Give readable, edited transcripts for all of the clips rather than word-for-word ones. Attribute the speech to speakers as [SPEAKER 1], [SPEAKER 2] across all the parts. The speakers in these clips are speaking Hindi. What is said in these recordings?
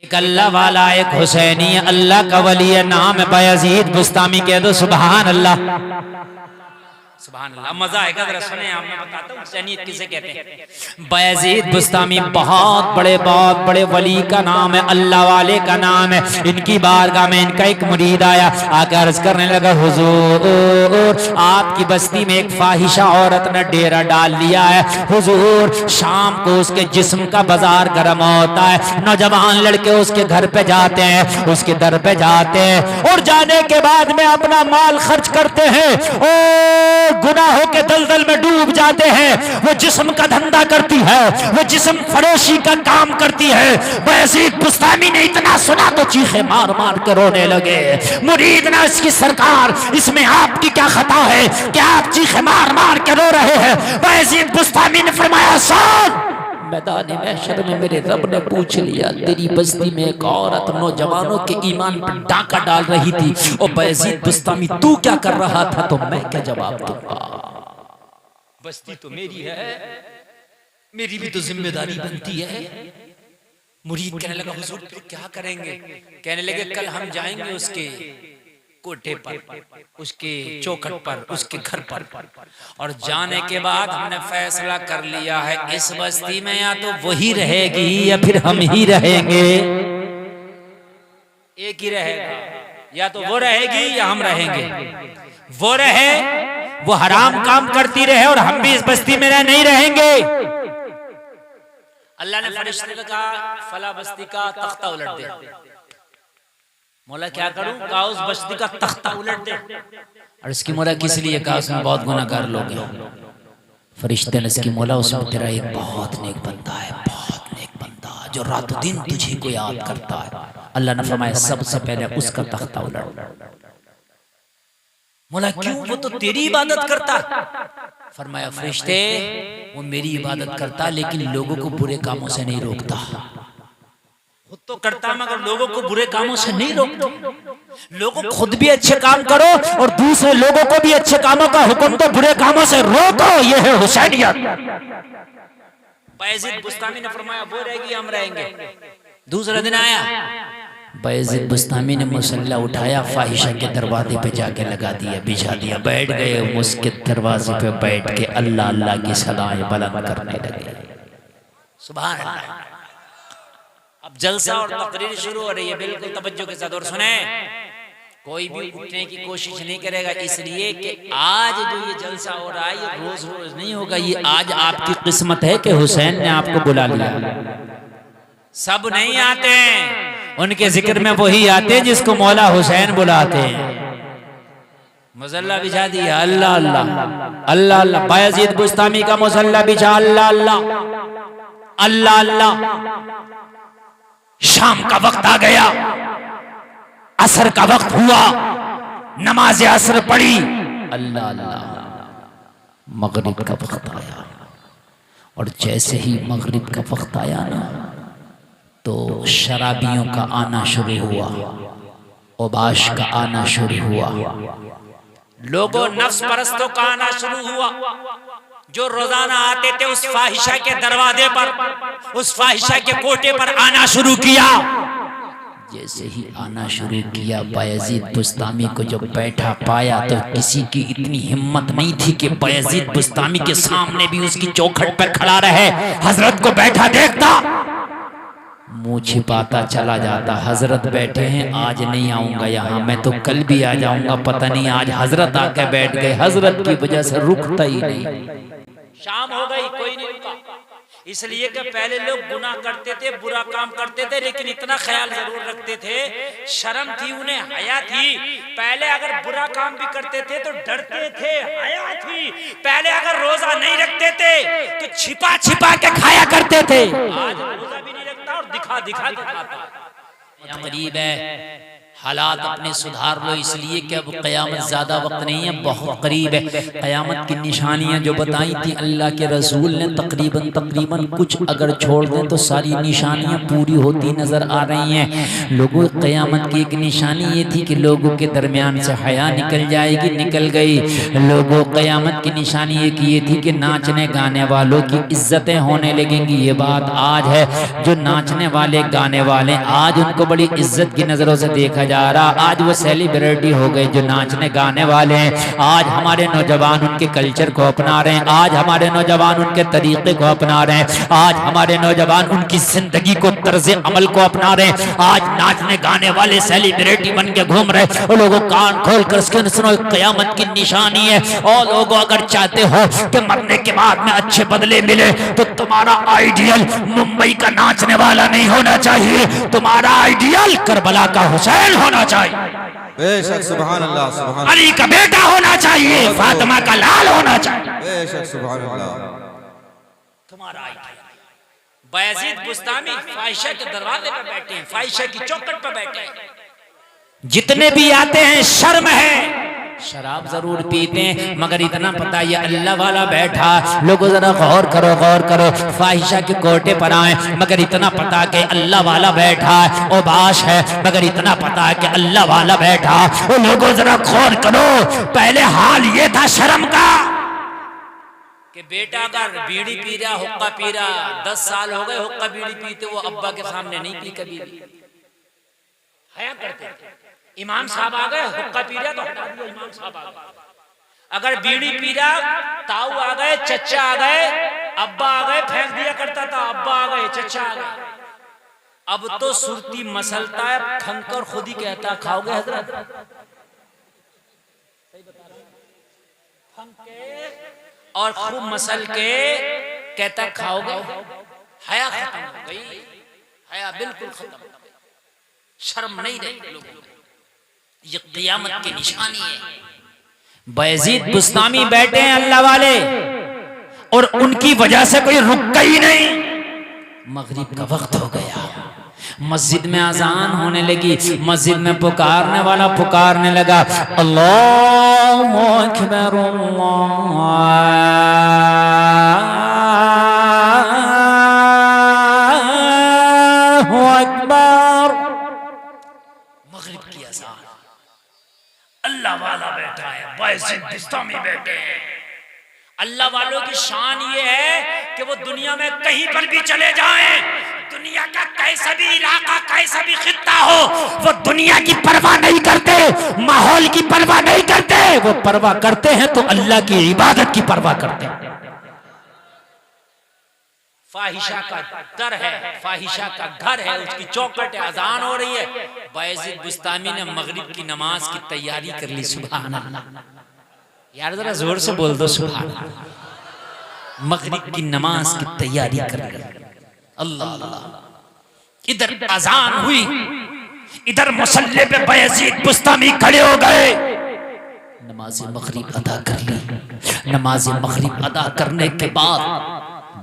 [SPEAKER 1] एक अल्लाह वाला एक हुसैनी अल्लाह का वली है, नाम है बायजीद बुस्तामी। कह दो सुभान अल्लाह, सुभान अल्लाह। मजा आएगा जरा सुने, आप मैं बताता हूँ हुसैनियत किसे कहते हैं। बायजीद बुस्तामी बहुत बड़े वली का नाम है, अल्लाह वाले का नाम है। इनकी बारगाह में इनका एक मुरीद आया, आकर अर्ज करने लगा, हुजूर आपकी बस्ती में एक फाहिशा औरत ने डेरा डाल लिया है। हुजूर शाम को उसके जिस्म का बाजार गर्म होता है, नौजवान लड़के उसके घर पे जाते हैं, उसके दर पे जाते हैं और जाने के बाद में अपना माल खर्च करते हैं और गुनाहों के दलदल में डूब जाते हैं। वो जिस्म का धंधा करती है, वो जिस्म फरोशी का काम करती है। बायजीद बुस्तामी ने इतना सुना तो चीखे मार मार के रोने लगे। मुरीद ना इसकी सरकार, इसमें आपकी क्या खता है कि आप चीखे मार मार के रो रहे हैं। बायजीद बुस्तामी ने फरमाया, सुन, मैदान महशर में मेरे रब ने पूछ लिया, तेरी बस्ती में एक औरत नौजवानों के ईमान पर डाका डाल रही थी, और बायजीद बुस्तामी तू क्या कर रहा था? तो मैं क्या जवाब दूंगा? बस्ती तो मेरी है, मेरी भी तो जिम्मेदारी बनती है। मुरीद कहने लगा, हुजूर फिर क्या करेंगे? कहने लगे, कल हम जाएंगे उसके कोठे पर, उसके चौखट पर, उसके घर पर, और जाने के बाद हमने फैसला कर लिया है इस बस्ती में या तो वही रहेगी या फिर हम ही रहेंगे। एक ही रहेगा, या तो वो रहेगी या हम रहेंगे। वो रहे, वो हराम काम करती रहे और हम भी इस बस्ती में नहीं रहेंगे। अल्लाह ने फरिश्ते को कहा, फला बस्ती का तख्ता उलट दे। मौला क्या करूं? कहा उस बस्ती का तख्ता उलट दे। और इसकी मौला किस लिए? कहा उसमें बहुत गुनाहगार लोग हैं। फरिश्ते ने इसकी मौला, उसमें तेरा एक बहुत नेक बंदा है, बहुत नेक बंदा जो रातों दिन तुझे को याद करता है। अल्लाह ने फरमाया, सबसे पहले उसका तख्ता उलट। मौला क्यों? वो तो तेरी इबादत करता। फरमाया, फरिश्ते वो मेरी इबादत करता लेकिन लोगों को बुरे कामों से नहीं रोकता। खुद तो करता मगर लोगों को बुरे कामों से नहीं रोकता। लोगों खुद भी अच्छे काम करो और दूसरे लोगों को भी अच्छे कामों का हुक्म तो बुरे कामों से रोको। ये है हुसैनियत। बायजीद बुस्तामी ने फरमाया, वो रहेगी हम रहेंगे। दूसरा दिन आया, बायजीद बुस्तामी ने मुसल्ला उठाया, फाहिशा के दरवाजे पे जाके लगा दिया, बिछा दिया, बैठ गए। उसके दरवाजे पे बैठ के अल्लाह अल्लाह की सदाएं बुलंद करने लगे। सुभान अल्लाह। अब जलसा और तकरीर शुरू हो रही है, बिल्कुल तवज्जो के साथ और सुने। कोई भी उठने की कोशिश नहीं करेगा, इसलिए कि आज जो ये जलसा हो रहा है ये रोज रोज नहीं होगा। ये आज आपकी किस्मत है कि हुसैन ने आपको बुला लिया। सब नहीं आते हैं, उनके जिक्र में वही आते हैं जिसको मौला हुसैन बुलाते हैं। मुसल्ला बिछा दिया, अल्लाह अल्लाह अल्लाह अल्लाह। बायजीद बुस्तामी का मुसल्ला बिछा, अल्लाह अल्लाह अल्लाह अल्लाह। शाम का वक्त आ गया, असर का वक्त हुआ, नमाज असर पड़ी, अल्लाह अल्लाह। मगरिब का वक्त आया, और जैसे ही मगरिब का वक्त आया ना, तो शराबियों का आना शुरू हुआ, ओबाश का आना शुरू हुआ, लोगों नफ्स परस्तों का आना शुरू हुआ, जो रोजाना आते थे उस फाहिशा के दरवाजे पर, उस फाहिशा के कोटे पर आना शुरू किया। जैसे ही आना शुरू किया, बायजीद बुस्तामी को जब बैठा पाया तो किसी की इतनी हिम्मत नहीं थी कि बायजीद बुस्तामी के सामने भी उसकी चौखट पर खड़ा रहे। हजरत को बैठा देखता, मुंह छिपाता चला जाता। हजरत बैठे हैं, आज नहीं आऊंगा यहाँ, मैं तो कल भी आ जाऊंगा, पता नहीं आज हजरत आके बैठ गए। हजरत की वजह से रुकता ही नहीं। शाम हो गई, कोई नहीं रुका, इसलिए कि पहले लोग गुनाह करते थे, बुरा काम करते थे, लेकिन इतना ख्याल जरूर रखते थे, शर्म थी उन्हें, हया थी। पहले अगर बुरा काम भी करते थे तो डरते थे, हया थी। पहले अगर रोजा नहीं रखते थे तो छिपा छिपा के खाया करते थे। आज रोजा भी नहीं रखता और दिखा दिखा के खाता। करीब है, हालात अपने सुधार लो, इसलिए कि अब क़यामत ज़्यादा वक्त नहीं है, बहुत करीब है। क़यामत की निशानियां जो बताई थी अल्लाह के रसूल ने, तकरीबन कुछ अगर छोड़ दें तो सारी निशानियां पूरी होती नज़र आ रही हैं। लोगों, क़यामत की एक निशानी ये थी कि लोगों के दरमियान से हया निकल जाएगी, निकल गई। लोगों, क़यामत की निशानी एक ये थी कि नाचने गाने वालों की इज्जतें होने लगेंगी। ये बात आज है, जो नाचने वाले गाने वाले आज उनको बड़ी इज्जत की नज़रों से देखा जा रहा। आज वो सेलिब्रिटी हो गए जो नाचने गाने वाले हैं। आज हमारे नौजवान उनके कल्चर को अपना रहे हैं, आज हमारे नौजवान उनके तरीके को अपना रहे हैं, आज हमारे नौजवान उनकी जिंदगी को, तर्ज अमल को अपना रहे हैं। आज नाचने गाने वाले सेलिब्रिटी बन के घूम रहे। और लोगों कान खोल कर सुनो, क़यामत की निशानी है। और लोगों, अगर चाहते हो कि मरने के बाद में अच्छे बदले मिले तो तुम्हारा आइडियल मुंबई का नाचने वाला नहीं होना चाहिए, तुम्हारा आइडियल करबला का हुसैन होना चाहिए,
[SPEAKER 2] बेशक सुभान अल्लाह, सुभान
[SPEAKER 1] अली का बेटा होना चाहिए, फातिमा का लाल होना चाहिए,
[SPEAKER 2] बेशक सुभान अल्लाह।
[SPEAKER 1] तुम्हारा आइडियल। बायजीद बुस्तामी फाहिशा के दरवाजे पर बैठे हैं, फाहिशा की चौखट पर बैठे हैं। जितने भी आते हैं शर्म है, शराब जरूर पीते हैं, मगर इतना पता ये अल्लाह वाला बैठा। लोगों जरा गौर करो, गौर करो, फाहिशा के कोटे पर आए, मगर इतना पता कि अल्लाह वाला बैठा है। ओबाश है, मगर इतना पता है कि अल्लाह वाला बैठा। वो लोगों जरा गौर करो, पहले हाल ये था शर्म का कि बेटा अगर बीड़ी पी रहा, हुक्का पी रहा, 10 साल हो गए हुक्का बीड़ी पीते, वो अब्बा के सामने नहीं पी कभी भी, हया करते थे। इमाम साहब आ गए, हुक्का पी रहा तो हटा दिया, इमाम साहब आ गए। अगर बीड़ी पी रहा, ताऊ आ गए, चचा आ गए, अब्बा आ गए, फेंक दिया करता था, अब्बा आ गए, चचा आ गए। अब तो सुरती मसलता है, खंकर खुद ही कहता खाओगे हजरत, और खूब मसल के कहता खाओगे। हया खत्म हो गई, हया बिल्कुल खत्म हो गई, शर्म नहीं रही लोगों में। ये क़यामत की निशानी है। बायजीद बुस्तामी बैठे हैं अल्लाह वाले, और उनकी वजह से कोई रुक ही नहीं। मगरिब का वक्त हो गया, मस्जिद में अजान होने लगी, मस्जिद में पुकारने वाला पुकारने लगा, अल्लाहु अकबर, अल्लाहु अकबर। मगरिब की अजान, अल्लाह वाला बैठा है, बायजीद बुस्तामी बैठे हैं। अल्लाह वालों की शान ये है कि वो दुनिया में कहीं पर भी चले जाएं, दुनिया का कैसा भी इलाका, कैसा भी खित्ता हो, वो दुनिया की परवाह नहीं करते, माहौल की परवाह नहीं करते। वो परवाह करते हैं तो अल्लाह की इबादत की परवाह करते हैं। फाहिशा का दर है, फाहिशा का घर है, उसकी चौखट है, अजान हो रही है। बायजीद बुस्तामी ने मगरिब की नमाज की तैयारी कर ली। सुभान अल्लाह, यार जरा जोर से बोल दो सुभान अल्लाह। मगरिब की नमाज की तैयारी कर ली। अल्लाह अल्लाह। इधर अजान हुई, इधर मुसल्ले पे बायजीद बुस्तामी खड़े हो गए, नमाज मगरिब अदा कर ली। नमाज मगरिब अदा करने के बाद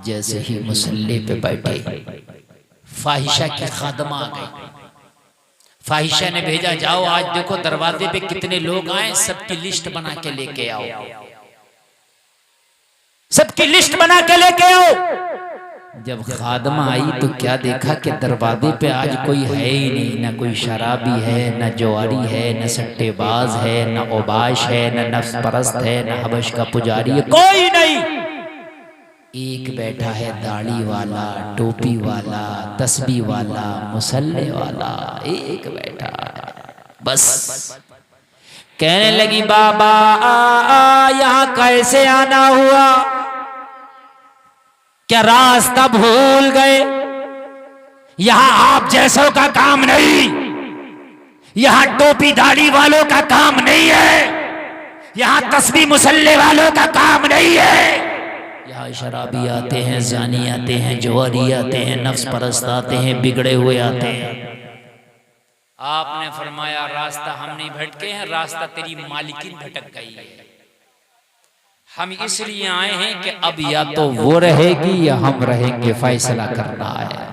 [SPEAKER 1] जैसे ही मुसल्ले पे बैठे, फाहिशा की खादमा आ गई। फाहिशा ने भेजा, जाओ आज देखो दरवाजे पे कितने लोग आए, सबकी लिस्ट बना के लेके आओ, सबकी लिस्ट बना के लेके आओ। जब खादमा आई तो क्या देखा कि दरवाजे पे आज कोई है ही नहीं, ना कोई शराबी है, ना जुआरी है, ना सट्टेबाज है, ना ओबाश है, ना नफ्स परस्त है, ना हबश का पुजारी है, कोई नहीं। एक बैठा है दाढ़ी वाला, टोपी वाला, तस्बीह वाला, मुसल्ले वाला, एक बैठा है बस। कहने लगी, बाबा यहाँ कैसे आना हुआ, क्या रास्ता भूल गए? यहाँ आप जैसों का काम नहीं, यहाँ टोपी दाढ़ी वालों का काम नहीं है, यहाँ तस्बीह मुसल्ले वालों का काम नहीं है। यहाँ शराबी आते हैं, जानी आते हैं, जुआरी आते हैं, नफ्स परस्त आते हैं, बिगड़े हुए आते हैं। आपने फरमाया रास्ता हम नहीं भटके हैं, रास्ता तेरी मालिकिन भटक गई है। हम इसलिए आए हैं कि अब या तो वो रहेगी या हम रहेंगे, फैसला करना है।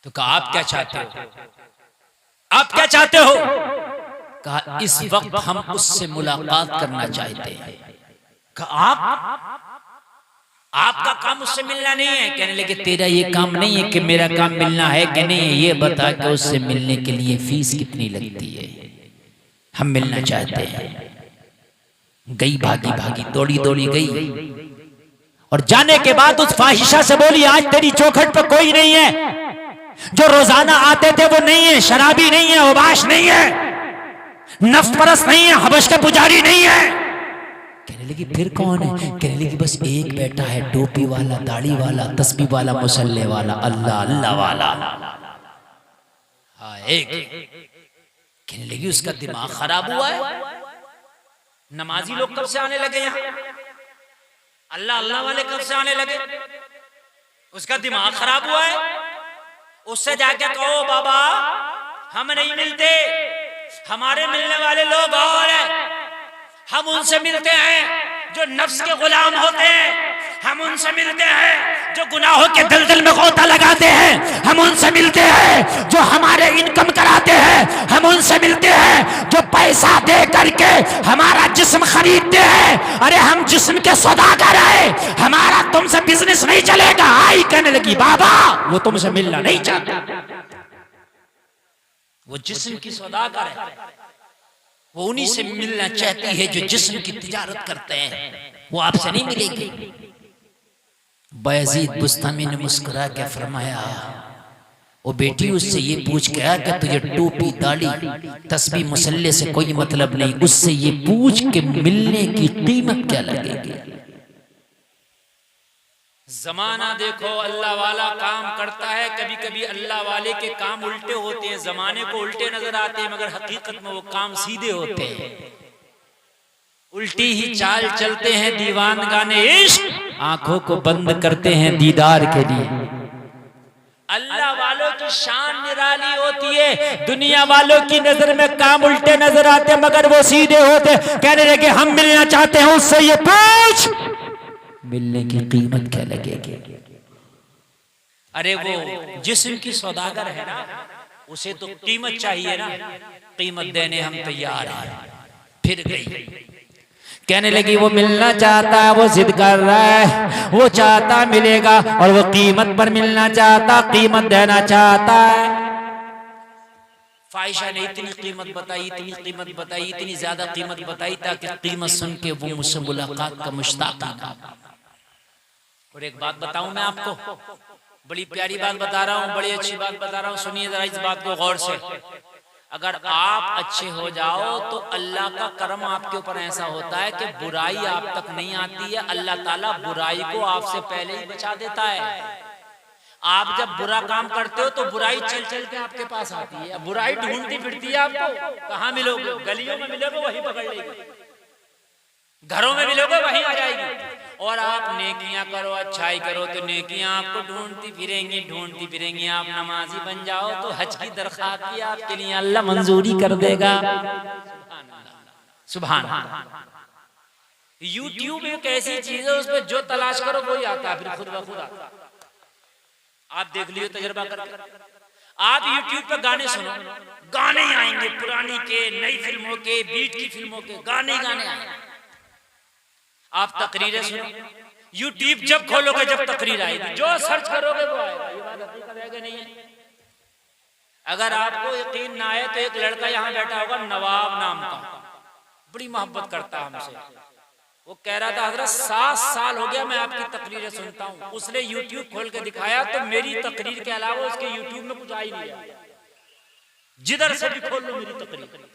[SPEAKER 1] तो कहा आप क्या चाहते हो, आप क्या चाहते हो? कहा इस वक्त हम उससे मुलाकात करना चाहते हैं। कहा आपका काम उससे मिलना नहीं है? कहने लगे तेरा ये काम नहीं है कि मेरा काम मिलना है कि नहीं है, ये बता कि उससे मिलने के लिए फीस कितनी लगती है, हम मिलना चाहते हैं। गई भागी भागी दौड़ी दौड़ी गई और जाने के बाद उस फाहिशा से बोली आज तेरी चौखट पर कोई नहीं है, जो रोजाना आते थे वो नहीं है, शराबी नहीं है, उबाश नहीं है, नफ्स परस्त नहीं है, हबश का पुजारी नहीं है। कहने लगी फिर कौन है? कहने लगी बस एक बैठा है, टोपी वाला, दाढ़ी वाला, तस्बीह वाला, मुसल्ले वाला, अल्लाह अल्लाह वाला। हाँ एक। कहने लगी उसका दिमाग खराब हुआ है। नमाजी लोग कब से आने लगे यहाँ? अल्लाह अल्लाह वाले कब से आने लगे? उसका दिमाग खराब हुआ है। उससे जाके कहो बाबा हम नहीं मिलते, हमारे मिलने वाले लोग और हैं, हम उनसे मिलते हैं जो नफ्स के गुलाम होते हैं, हम उनसे मिलते हैं जो गुनाहों के दलदल में गोता लगाते हैं, हम उनसे मिलते हैं जो हमारे इनकम कराते हैं, हम उनसे मिलते हैं जो पैसा दे करके हमारा जिस्म खरीदते हैं। अरे हम जिस्म के सौदागर हैं, हमारा तुमसे बिजनेस नहीं चलेगा। आई कहने लगी बाबा वो तुमसे मिलना नहीं चाहता, वो जिस्म की सौदागर है, वो उन्हीं से मिलना चाहती है जो जिस्म की तिजारत करते हैं, वो आपसे नहीं मिलेगी। बायजीद बुस्तामी ने मुस्कुरा के फरमाया वो बेटी उससे ये पूछ के आया कि तुझे टोपी दाढ़ी तस्बीह मुसल्ले से कोई मतलब नहीं, उससे ये पूछ के मिलने की कीमत क्या लगेगी। जमाना देखो अल्लाह वाला काम करता है, कभी कभी अल्लाह वाले के काम उल्टे होते हैं, जमाने को उल्टे नजर आते हैं मगर हकीकत में वो काम सीधे होते हैं। उल्टी ही चाल चलते हैं दीवान गाने इश्क, आंखों को बंद करते हैं दीदार के लिए। अल्लाह वालों की शान निराली होती है, दुनिया वालों की नजर में काम उल्टे नजर आते मगर वो सीधे होते। कहने लगे हम मिलना चाहते हैं उससे, ये पूछ मिलने की कीमत क्या लगेगी। अरे वो जिस्म की सौदागर है ना, उसे तो कीमत चाहिए ना, कीमत देने हम तैयार हैं। फिर गई कहने लगी वो मिलना चाहता है, वो जिद कर रहा है, वो चाहता मिलेगा और वो कीमत पर मिलना चाहता, कीमत देना चाहता है। फाहिशा ने इतनी कीमत बताई, इतनी कीमत बताई, इतनी ज्यादा कीमत बताई ताकि कीमत सुन के वो मुझसे मुलाकात का मुश्ताक था। और एक बात बताऊं मैं आपको, बड़ी प्यारी बात बता रहा हूँ, बड़ी अच्छी बात बता रहा हूँ, सुनिए जरा इस बात को गौर से। अगर आप अच्छे हो जाओ तो अल्लाह का करम आपके ऊपर ऐसा होता है कि बुराई आप तक नहीं आती है, अल्लाह ताला बुराई को आपसे पहले ही बचा देता है। आप जब बुरा काम करते हो तो बुराई चल चल के आपके पास आती है, बुराई ढूंढती फिरती है आपको, कहाँ मिलोगे? गलियों में मिलोगे वहीं पकड़ लेगी, घरों में मिलोगे वहीं आ जाएगी। और आप नेकियां करो, अच्छाई करो तो नेकियां आपको ढूंढती फिरेंगी। आप नमाजी बन जाओ तो हज की दरख्वास्त भी आपके लिए अल्लाह मंजूरी कर देगा। सुभान अल्लाह। यूट्यूब एक ऐसी चीज है, उसमें जो तलाश करो वही आता है, फिर खुद ब खुद आता है। आप देख लियो, तजर्बा करके। आप यूट्यूब पे गाने सुनो, गाने आएंगे पुरानी के, नई फिल्मों के, बीट की फिल्मों के गाने आएंगे। आप तकरीरें सुनो, यूट्यूब जब खोलोगे जब तकरीर आएगी, जो सर्च करोगे वो आएगा। ये बात हकीकत है कि नहीं है? अगर आपको यकीन ना आए तो एक लड़का यहाँ बैठा होगा नवाब नाम का, बड़ी मोहब्बत करता है हमसे। वो कह रहा था हजरत 7 साल हो गया मैं आपकी तकरीरें सुनता हूँ। उसने यूट्यूब खोल के दिखाया तो मेरी तकरीर के अलावा उसके यूट्यूब में कुछ आ ही नहीं आया। जिधर से भी खोल लो मेरी तकरीर,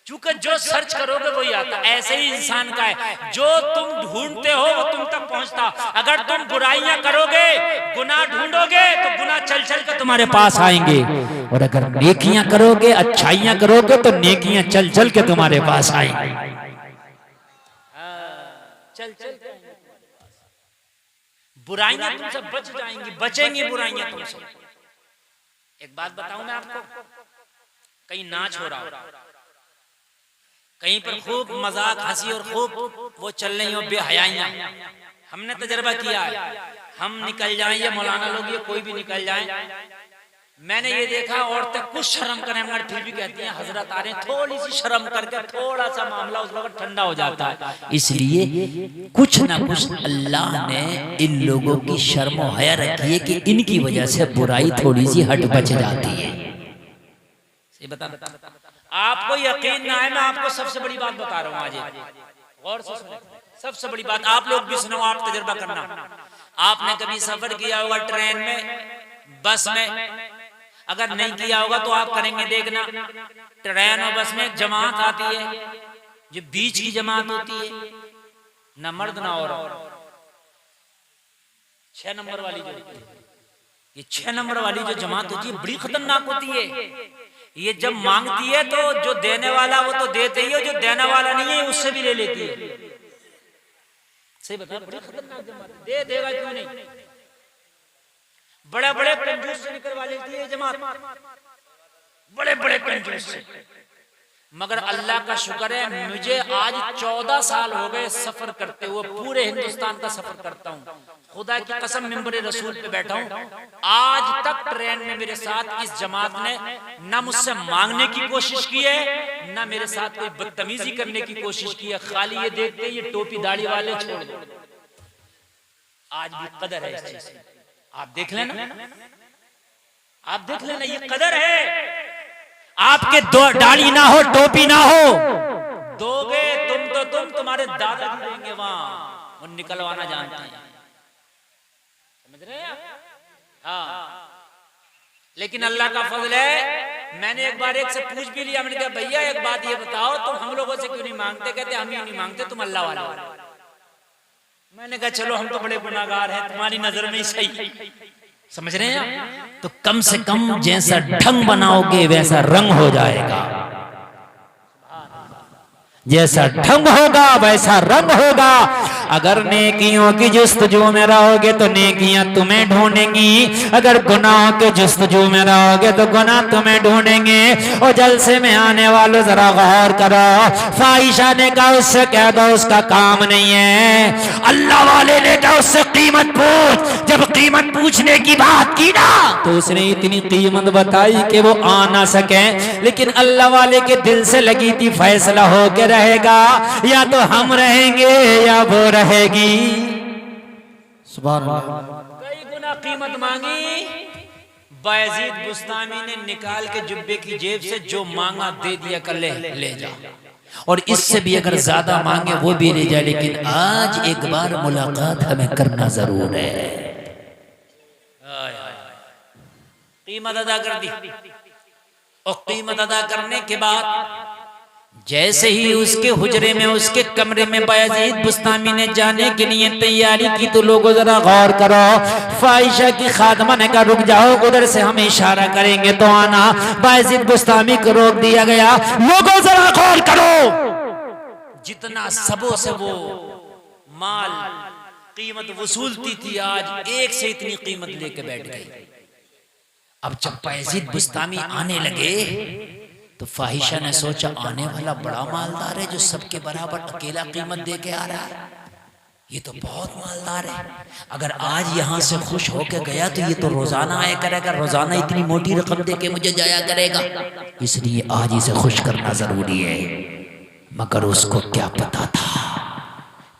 [SPEAKER 1] क्योंकि जो सर्च करोगे वही आता। ऐसे ही इंसान का है, जो तुम ढूंढते हो वो तुम तक पहुंचता। अगर तुम बुराइयां करोगे, गुनाह ढूंढोगे तो गुनाह चल चल के तुम्हारे पास आएंगे, और अगर नेकियां करोगे, अच्छाइयां करोगे तो नेकियां चल चल के तुम्हारे पास आएंगी। चल चल बुराइयां तुमसे बच जाएंगी, बचेंगी बुराइयां तुमसे। एक बात बताऊं मैं आपको, कहीं नाच हो रहा हो, कहीं पर खूब मजाक हंसी और खूब वो चल रही हो बेहयाइयां, हमने तजर्बा किया है। हम निकल जाएं या मौलाना लोग, ये कोई भी निकल जाए, मैंने ये देखा औरतें कुछ शर्म करें मगर फिर भी कहती हैं हजरत आ रहे हैं, थोड़ी सी शर्म करके थोड़ा सा मामला उस वक्त ठंडा हो जाता है। इसलिए कुछ ना कुछ अल्लाह ने इन लोगों की शर्म और हया रखी है कि इनकी वजह से बुराई थोड़ी सी हट बच जाती है। सही बता आपको यकीन ना है, मैं आपको सबसे बड़ी बात बता रहा हूँ आज और सबसे बड़ी बात आप लोग भी सुनो, आप तजुर्बा करना। आपने कभी सफर किया होगा ट्रेन में, बस में, अगर नहीं किया होगा तो आप करेंगे देखना। ट्रेन और बस में एक जमात आती है जो बीच की जमात होती है, न मर्द ना औरत। 6 नंबर वाली जो ये 6 नंबर वाली जो जमात होती है बड़ी खतरनाक होती है। ये जब मांगती है तो जो देने वाला वो तो देते ही है, जो देने वाला नहीं है उससे भी ले लेती है। सही बता, बड़ी खतरनाक जमात है। दे देगा क्यों नहीं, बड़े बड़े कंजूस से निकलवा लेती है जमात, बड़े बड़े कंजूस से। मगर अल्लाह का शुक्र है मुझे आज 14 साल हो गए सफर करते हुए, पूरे हिंदुस्तान का सफर करता हूँ। खुदा की कसम मिंबर रसूल पे बैठा हूँ, आज तक ट्रेन में मेरे साथ इस जमात ने न मुझसे मांगने की कोशिश की है, न मेरे साथ कोई बदतमीजी करने की कोशिश की है। खाली ये देखते ये टोपी दाढ़ी वाले छोड़ दो। आज भी कदर है इस चीज की, आप देख लेना, आप देख लेना, ये कदर है। आपके दाढ़ी ना हो, टोपी ना हो, दोगे तुम तो तुम्हारे दादा भी देंगे वहां, वो निकलवाना जानते हैं। समझ रहे हैं? हाँ, लेकिन अल्लाह का फजल है, मैंने एक बार एक से पूछ भी लिया, मैंने कहा भैया एक बात ये बताओ, तुम हम लोगों से क्यों नहीं मांगते? कहते हम ही नहीं मांगते, तुम अल्लाह वाला। मैंने कहा चलो हम तो बड़े गुनाहगार हैं, तुम्हारी नजर में ही सही। समझ रहे हैं? तो कम से कम जैसा ढंग बनाओगे वैसा रंग हो जाएगा, जैसा ढंग होगा वैसा रंग होगा। अगर नेकियों की जुस्तजू में रहोगे तो नेकियां तुम्हें ढूंढेंगी, अगर गुनाहों के जुस्तजू में रहोगे तो गुनाह तुम्हें ढूंढेंगे। और जलसे में आने वालों जरा गौर करो, फाहिशा ने कहा उससे कह दो उसका काम नहीं है, अल्लाह वाले ने कहा उससे कीमत पूछ। जब कीमत पूछने की बात की ना तो उसने इतनी कीमत बताई कि वो आ ना सके, लेकिन अल्लाह वाले के दिल से लगी थी फैसला हो के रहेगा, या तो हम रहेंगे या वो रहेगी।
[SPEAKER 2] सुभान अल्लाह।
[SPEAKER 1] कई गुना कीमत मांगी, बायजीद बुस्तामी ने निकाल के जुब्बे की जेब से जो मांगा दे दिया, कर ले जा, और इससे भी अगर ज्यादा मांगे वो भी ले जाए, लेकिन आज एक बार मुलाकात हमें करना जरूर है। कीमत अदा कर दी, और कीमत अदा करने के बाद जैसे ही उसके हुजरे में, उसके कमरे में बायजीद बुस्तामी ने जाने के लिए तैयारी की तो लोगों जरा गौर करो, फाहिशा की खादमा ने कहा रुक जाओ, उधर से हम इशारा करेंगे तो आना। बायजीद बुस्तामी को रोक दिया गया। लोगों जरा गौर करो, जितना सबों से वो माल कीमत वसूलती थी, आज एक से इतनी कीमत लेके बैठ गई। अब जब बायजीद बुस्तामी आने लगे तो फाहिशा ने सोचा आने वाला बड़ा मालदार है जो सबके बराबर अकेला कीमत दे के आ रहा है, ये तो बहुत मालदार है। अगर आज यहाँ से खुश होके गया तो ये तो रोजाना आया करेगा, रोजाना इतनी मोटी रकम दे के मुझे जाया करेगा, इसलिए आज इसे खुश करना जरूरी है। मगर उसको क्या पता था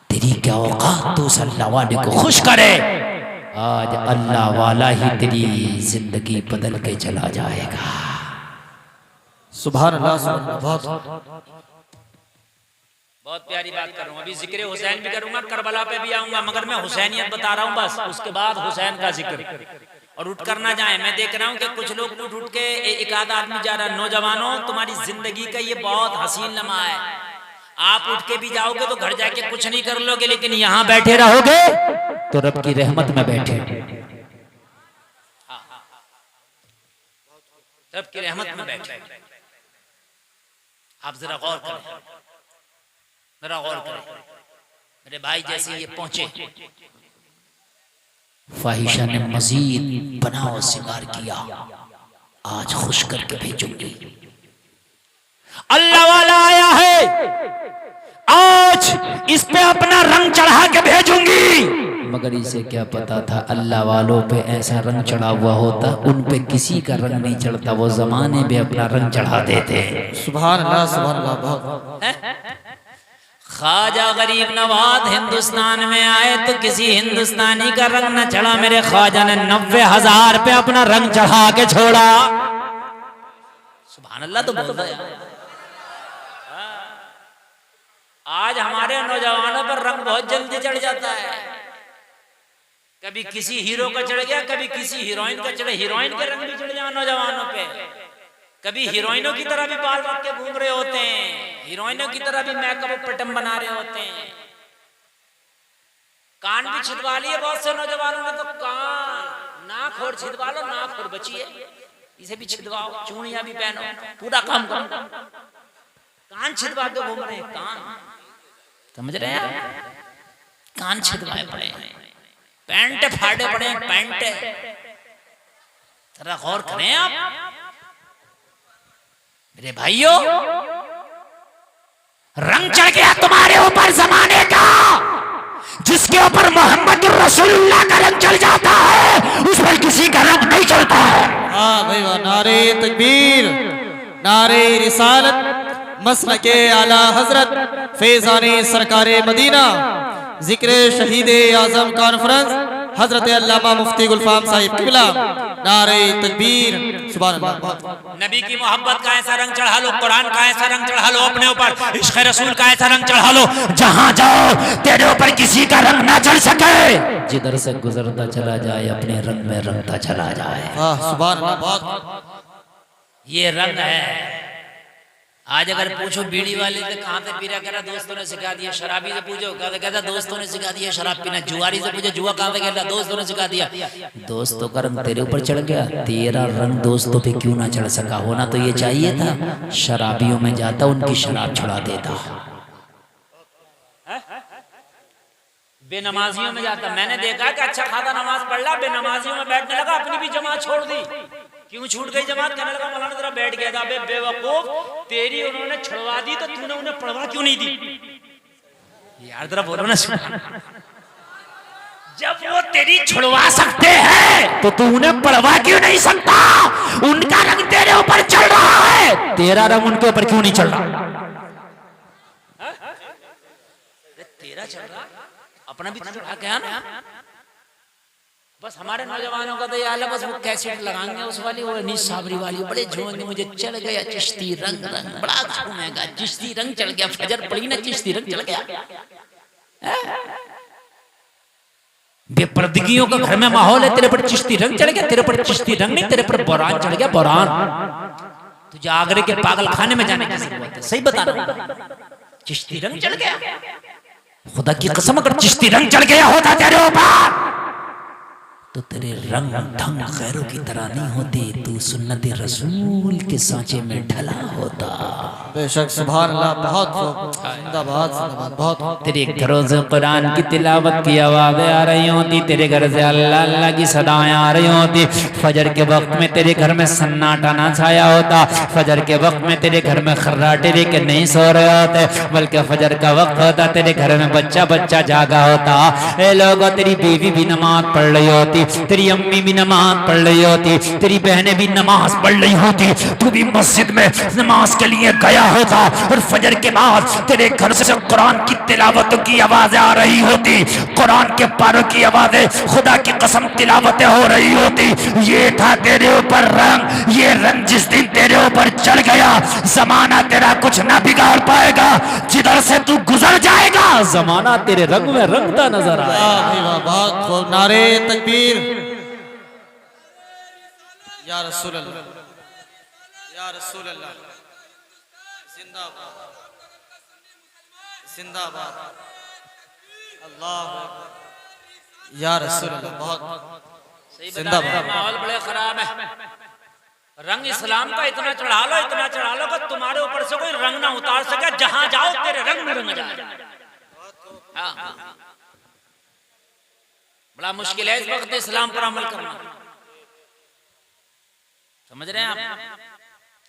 [SPEAKER 1] तेरी क्या औकात तो उस अल्लाह वाले को खुश करे। आज अल्लाह वाला ही तेरी जिंदगी बदल के चला जाएगा।
[SPEAKER 2] सुभान अल्लाह।
[SPEAKER 1] बहुत प्यारी बात कर रहा हूँ। अभी जिक्र हुसैन भी करूंगा, करबला पे भी आऊंगा, मगर मैं हुसैनियत बता रहा हूँ बस, उसके बाद हुसैन का जिक्र। और उठ कर ना जाए, मैं देख रहा हूँ कि कुछ लोग उठ के एक आध आदमी जा रहा है। नौजवानों, तुम्हारी जिंदगी का ये बहुत हसीन लम्हा है, आप उठ के भी जाओगे तो घर जाके कुछ नहीं कर लोगे, लेकिन यहाँ बैठे रहोगे तो रब की रहमत में बैठे, रब की रहमत में बैठे। आप जरा गौर करें, जरा गौर करें। मेरे भाई जैसे ये पहुंचे, फाहिशा ने मजीद बनाओ सिंगार किया, आज खुश करके भेजूंगी। अल्लाह वाला आया है, आज इस पे अपना रंग चढ़ा के भेजूंगी। मगर इसे क्या पता था अल्लाह वालों पे ऐसा रंग चढ़ा हुआ होता, उन पे किसी का रंग नहीं चढ़ता, वो जमाने में अपना रंग चढ़ा देते।
[SPEAKER 2] सुभान अल्लाह, सुभान अल्लाह। बहुत
[SPEAKER 1] ख्वाजा गरीब नवाज हिंदुस्तान में आए तो किसी हिंदुस्तानी का रंग न चढ़ा, मेरे ख्वाजा ने 90,000 पे अपना रंग चढ़ा के छोड़ा। सुभान अल्लाह तो बोल रहा है। आज हमारे नौजवानों पर रंग बहुत जल्दी चढ़ जाता है, कभी किसी हीरो का चढ़ गया, कभी किसी हीरोइन का चढ़े, हीरोइन के रंग भी चढ़ जाए नौजवानों पे, कभी हीरोइनों की तरह भी बाल रख के घूम रहे होते हैं, हीरोइनों की तरह भी मेकअप पटम बना रहे होते हैं, कान भी छिदवा लिए बहुत से नौजवानों ने, तो कान नाक और छिदवा लो, नाक और बची है इसे भी छिदवाओ, चूड़ियां भी पहनो, पूरा काम करो, कान छिदवा के घूम रहे हैं, कान समझ रहे हैं, कान छिदवाए पड़े हैं, पैंट फाड़े पड़े हैं, पैंट जरा गौर करें आप मेरे भाइयों। रंग चढ़ गया तुम्हारे ऊपर जमाने का, जिसके ऊपर मोहम्मद रसूलुल्लाह का रंग चढ़ जाता है उस पर किसी का रंग नहीं चढ़ता है।
[SPEAKER 2] हाँ भाई वाह, नारे तकबीर, नारे रिसालत, मसलके आला हजरत फैजाने सरकारे मदीना, जिक्र शहीद आजम कॉन्फ्रेंस हजरत अल्लामा मुफ्ती गुलफाम साहिब किबला, नारे तकबीर, सुभान अल्लाह।
[SPEAKER 1] नबी की मोहब्बत का ऐसा रंग चढ़ा लो, कुरान का ऐसा रंग चढ़ा लो अपने ऊपर, इश्क़ रसूल का ऐसा रंग चढ़ा लो, जहां जाओ तेरे ऊपर किसी का रंग ना चढ़ सके, जिधर से गुजरता चला जाए अपने रंग में रंगता चला जाए।
[SPEAKER 2] सुभान अल्लाह। बहुत
[SPEAKER 1] ये रंग है। आज अगर पूछो बीड़ी वाले से कहाँ से पीरा, कह रहा दोस्तों ने सिखा दिया, शराबी से पूछो कहता दोस्तों ने सिखा दिया शराब पीना, जुआरी से पूछो जुआ कहाँ से खेलता, दोस्तों ने सिखा दिया। दोस्तों का रंग तेरे ऊपर चढ़ गया, तेरा रंग दोस्तों पे क्यों ना चढ़ सका? होना तो ये चाहिए था शराबियों में जाता, उनकी शराब छुड़ा देता, बेनमाजियों में जाता। मैंने देखा कि अच्छा खासा नमाज पढ़ ला, बेनमाजियों में बैठने लगा, अपनी भी जमात छोड़ दी। क्यों छूट गई जमात? कहने लगा मौलाना जरा बैठ गया था। बे बेवकूफ, तेरी उन्होंने छुड़वा दी तो तूने उन्हें पढ़वा क्यों नहीं दी? यार जरा बोलो ना। जब वो तेरी छुड़वा सकते हैं तो तू उन्हें पढ़वा क्यों नहीं सकता? उनका रंग तेरे ऊपर चढ़ रहा है, तेरा रंग उनके ऊपर क्यों नहीं चढ़ रहा? तेरा चढ़ रहा, अपना भी चढ़ा क्या ना। बस हमारे नौजवानों का तो ये हाल है, बस वो कैसेट लगाएंगे उस वाली, वो नी साबरी वाली, बड़े झूमेंगे, मुझे चढ़ गया चिश्ती रंग, रंग बड़ा झूमेगा, चिश्ती रंग चढ़ गया, फजर पड़ी ना चिश्ती रंग चढ़ गया। बेपर्दगियों का घर में माहौल है, तेरे पर चिश्ती रंग चढ़ गया, तेरे पर चिश्ती रंग नहीं, तेरे पर बोरान चढ़ गया, बोरान। तुझे आगरे के पागल खाने में जाने की जरूरत है, सही बता रहा, चिश्ती रंग चढ़ गया। खुदा की कसम अगर चिश्ती रंग चढ़ गया होता तेरे ऊपर तो तेरे रंग ढंग खैरों की तरह नहीं होते, तू सुन्नत रसूल के सांचे में ढला होता।
[SPEAKER 2] बेशक, सुभान अल्लाह। बहुत जिंदाबाद, जिंदाबाद। बहुत
[SPEAKER 1] तेरे घरों से कुरान की तिलावत की आवाज़ें आ रही होती, तेरे घर से अल्लाह अल्लाह की सदाएं आ रही होती। फजर के वक्त में तेरे घर में सन्नाटा ना छाया होता, फजर के वक्त में तेरे घर में खर्राटे लेके नहीं सो रहे होते, बल्कि फजर का वक्त होता, तेरे घर में बच्चा बच्चा जागा होता। ए लोगों, तेरी बीवी भी नमाज पढ़ रही होती, तेरी अम्मी भी नमाज पढ़ रही होती, तेरी बहनें भी नमाज पढ़ रही होती, तू भी मस्जिद में नमाज के लिए गया होता, और फजर के बाद तेरे घर से कुरान की तिलावत की आवाजें आ रही होती, कुरान के पारों की आवाजें, खुदा की कसम तिलावतें हो रही होती। ये था तेरे ऊपर रंग। ये रंग जिस दिन तेरे ऊपर चढ़ गया, जमाना तेरा कुछ ना बिगाड़ पाएगा, जिधर से तू गुजर जाएगा जमाना तेरे रंग में रंगता नजर आएगा।
[SPEAKER 2] बहुत खूब, नारे तकबीर, या रसूल अल्लाह, या रसूल अल्लाह, जिंदाबाद, जिंदाबाद, अल्लाह, या रसूल अल्लाह। बहुत जिंदाबाद।
[SPEAKER 1] माहौल बड़े खराब है। रंग इस्लाम का इतना चढ़ा लो, इतना चढ़ा लो कि तुम्हारे ऊपर से कोई रंग ना उतार सके, जहां जाओ तेरे रंग में रंग जाए। बड़ा मुश्किल है इस वक्त इस्लाम पर अमल करना, समझ रहे हैं आप?